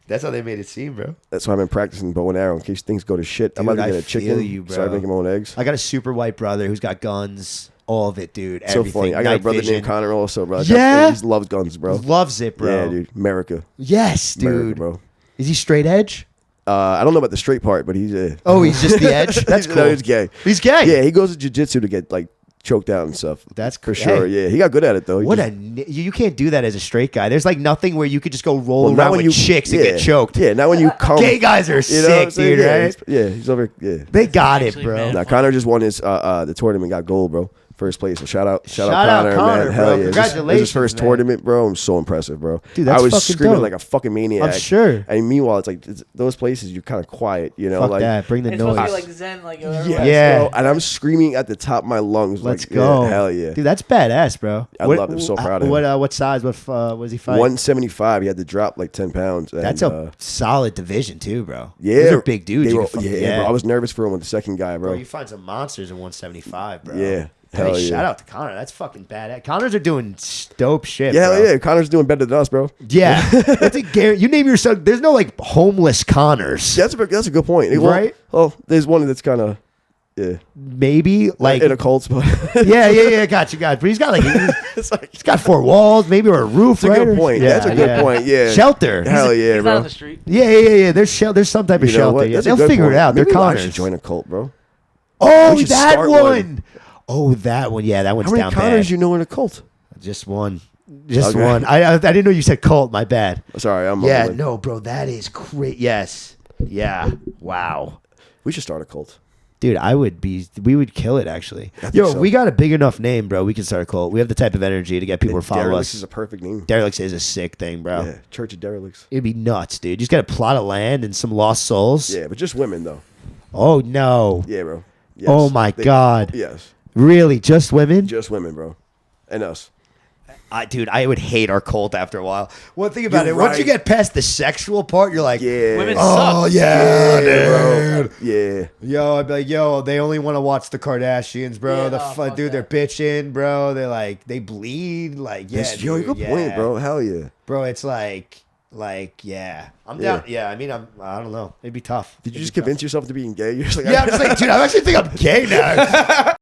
That's how they made it seem, bro. That's why I've been practicing bow and arrow in case things go to shit. I'm Dude, about to I get a chicken. feel you, bro. Start making my own eggs. I got a super white brother who's got guns, all of it, dude. So Everything. funny. I got a Night brother vision. named Connor also, bro. Yeah? He loves guns, bro. Loves it, bro. Yeah, dude. America. Yes, dude. America, bro. Is he straight edge? I don't know about the straight part, but he's Oh, he's just the edge? That's No, cool. he's gay. He's gay. Yeah, he goes to jiu-jitsu to get like choked out and stuff. That's for hey. sure. Yeah, he got good at it though. He What just- you can't do that as a straight guy. There's like nothing where you could just go roll Well, not around when with you- chicks and yeah. get choked. Yeah, not when you come. Gay guys are You know what I'm sick, saying? dude, Yeah, right? he's over. Yeah. They got it, Actually, bro. man. Now Connor just won his the tournament, got gold, bro. First place. So shout out Shout out Connor, man. bro. Hell yeah. This is Congratulations, his first man. tournament, bro. I'm so impressive, bro. Dude, that's I was fucking screaming dope. like a fucking maniac. I'm sure. And meanwhile, it's like those places you're kind of quiet, you know, Fuck like that. Bring the It's supposed to be noise. like Zen, like yes, Yeah. bro. And I'm screaming at the top of my lungs. Let's like, go. Yeah, hell yeah. Dude, that's badass, bro. I love it. I'm so proud of him. What size? What was he fighting? 175. He had to drop like 10 pounds. And, That's a solid division too, bro. yeah. Those are big dudes. They You were- can fucking- yeah, bro. I was nervous for him with the second guy, Bro, bro. you find some monsters in 175, bro. Yeah. Hey, Hell yeah. shout out to Connor. That's fucking badass. Connors are doing dope shit. Yeah, bro. hell yeah. Connor's doing better than us, bro. Yeah. That's a you name your son. There's no like homeless Connors. That's a good point. Right? Well, there's one that's kind of, yeah. Maybe like in a cult spot. yeah. Got you. But he's got like It's like, he's got 4 walls, maybe or a roof. that's a right? good point. Yeah, That's a good point. Yeah. Shelter. Hell yeah, He's not bro. on the street. Yeah. There's some type of You know shelter. what? Yeah, That's a they'll good figure point. it out. They're Maybe I Connors. should join a cult, bro. Oh, We should that start one. one. Oh, that one. Yeah, that one's How many down Connors bad. you know in a cult? Just one. Just Okay. one. I didn't know you said cult. My bad. Sorry, I'm Yeah, mumbling. no, bro, that is great. Yes. Yeah. Wow. We should start a cult. Dude, we would kill it actually. think Yo, so. we got a big enough name, bro. We can start a cult. We have the type of energy to get people to follow Derelicts us. is a perfect name. Derelicts is a sick thing, bro. Yeah, Church of Derelicts. It'd be nuts, dude. You just got a plot of land and some lost souls. Yeah, but just women though. Oh, no. Yeah, bro. Yes. Oh, my God. Yes, Really? Just women? just women, bro, and us. Dude, I would hate our cult after a while. One thing about You're it, once you right. get past the sexual part, you're like, Yeah. Women oh suck. yeah, bro. dude. Yeah. Yo, I'd be like, yo, they only want to watch the Kardashians, bro. Yeah, fuck Dude, they're that. bitching, bro. They like, they bleed, like, yeah, Yes, yo, dude, good yeah. point, bro. Hell yeah. Bro, it's like, yeah, I'm Yeah. down. Yeah, I mean, I don't know. It'd be tough. Did you just convince yourself to being gay? You're just like, Yeah, I'm just like, dude, I actually think I'm gay now.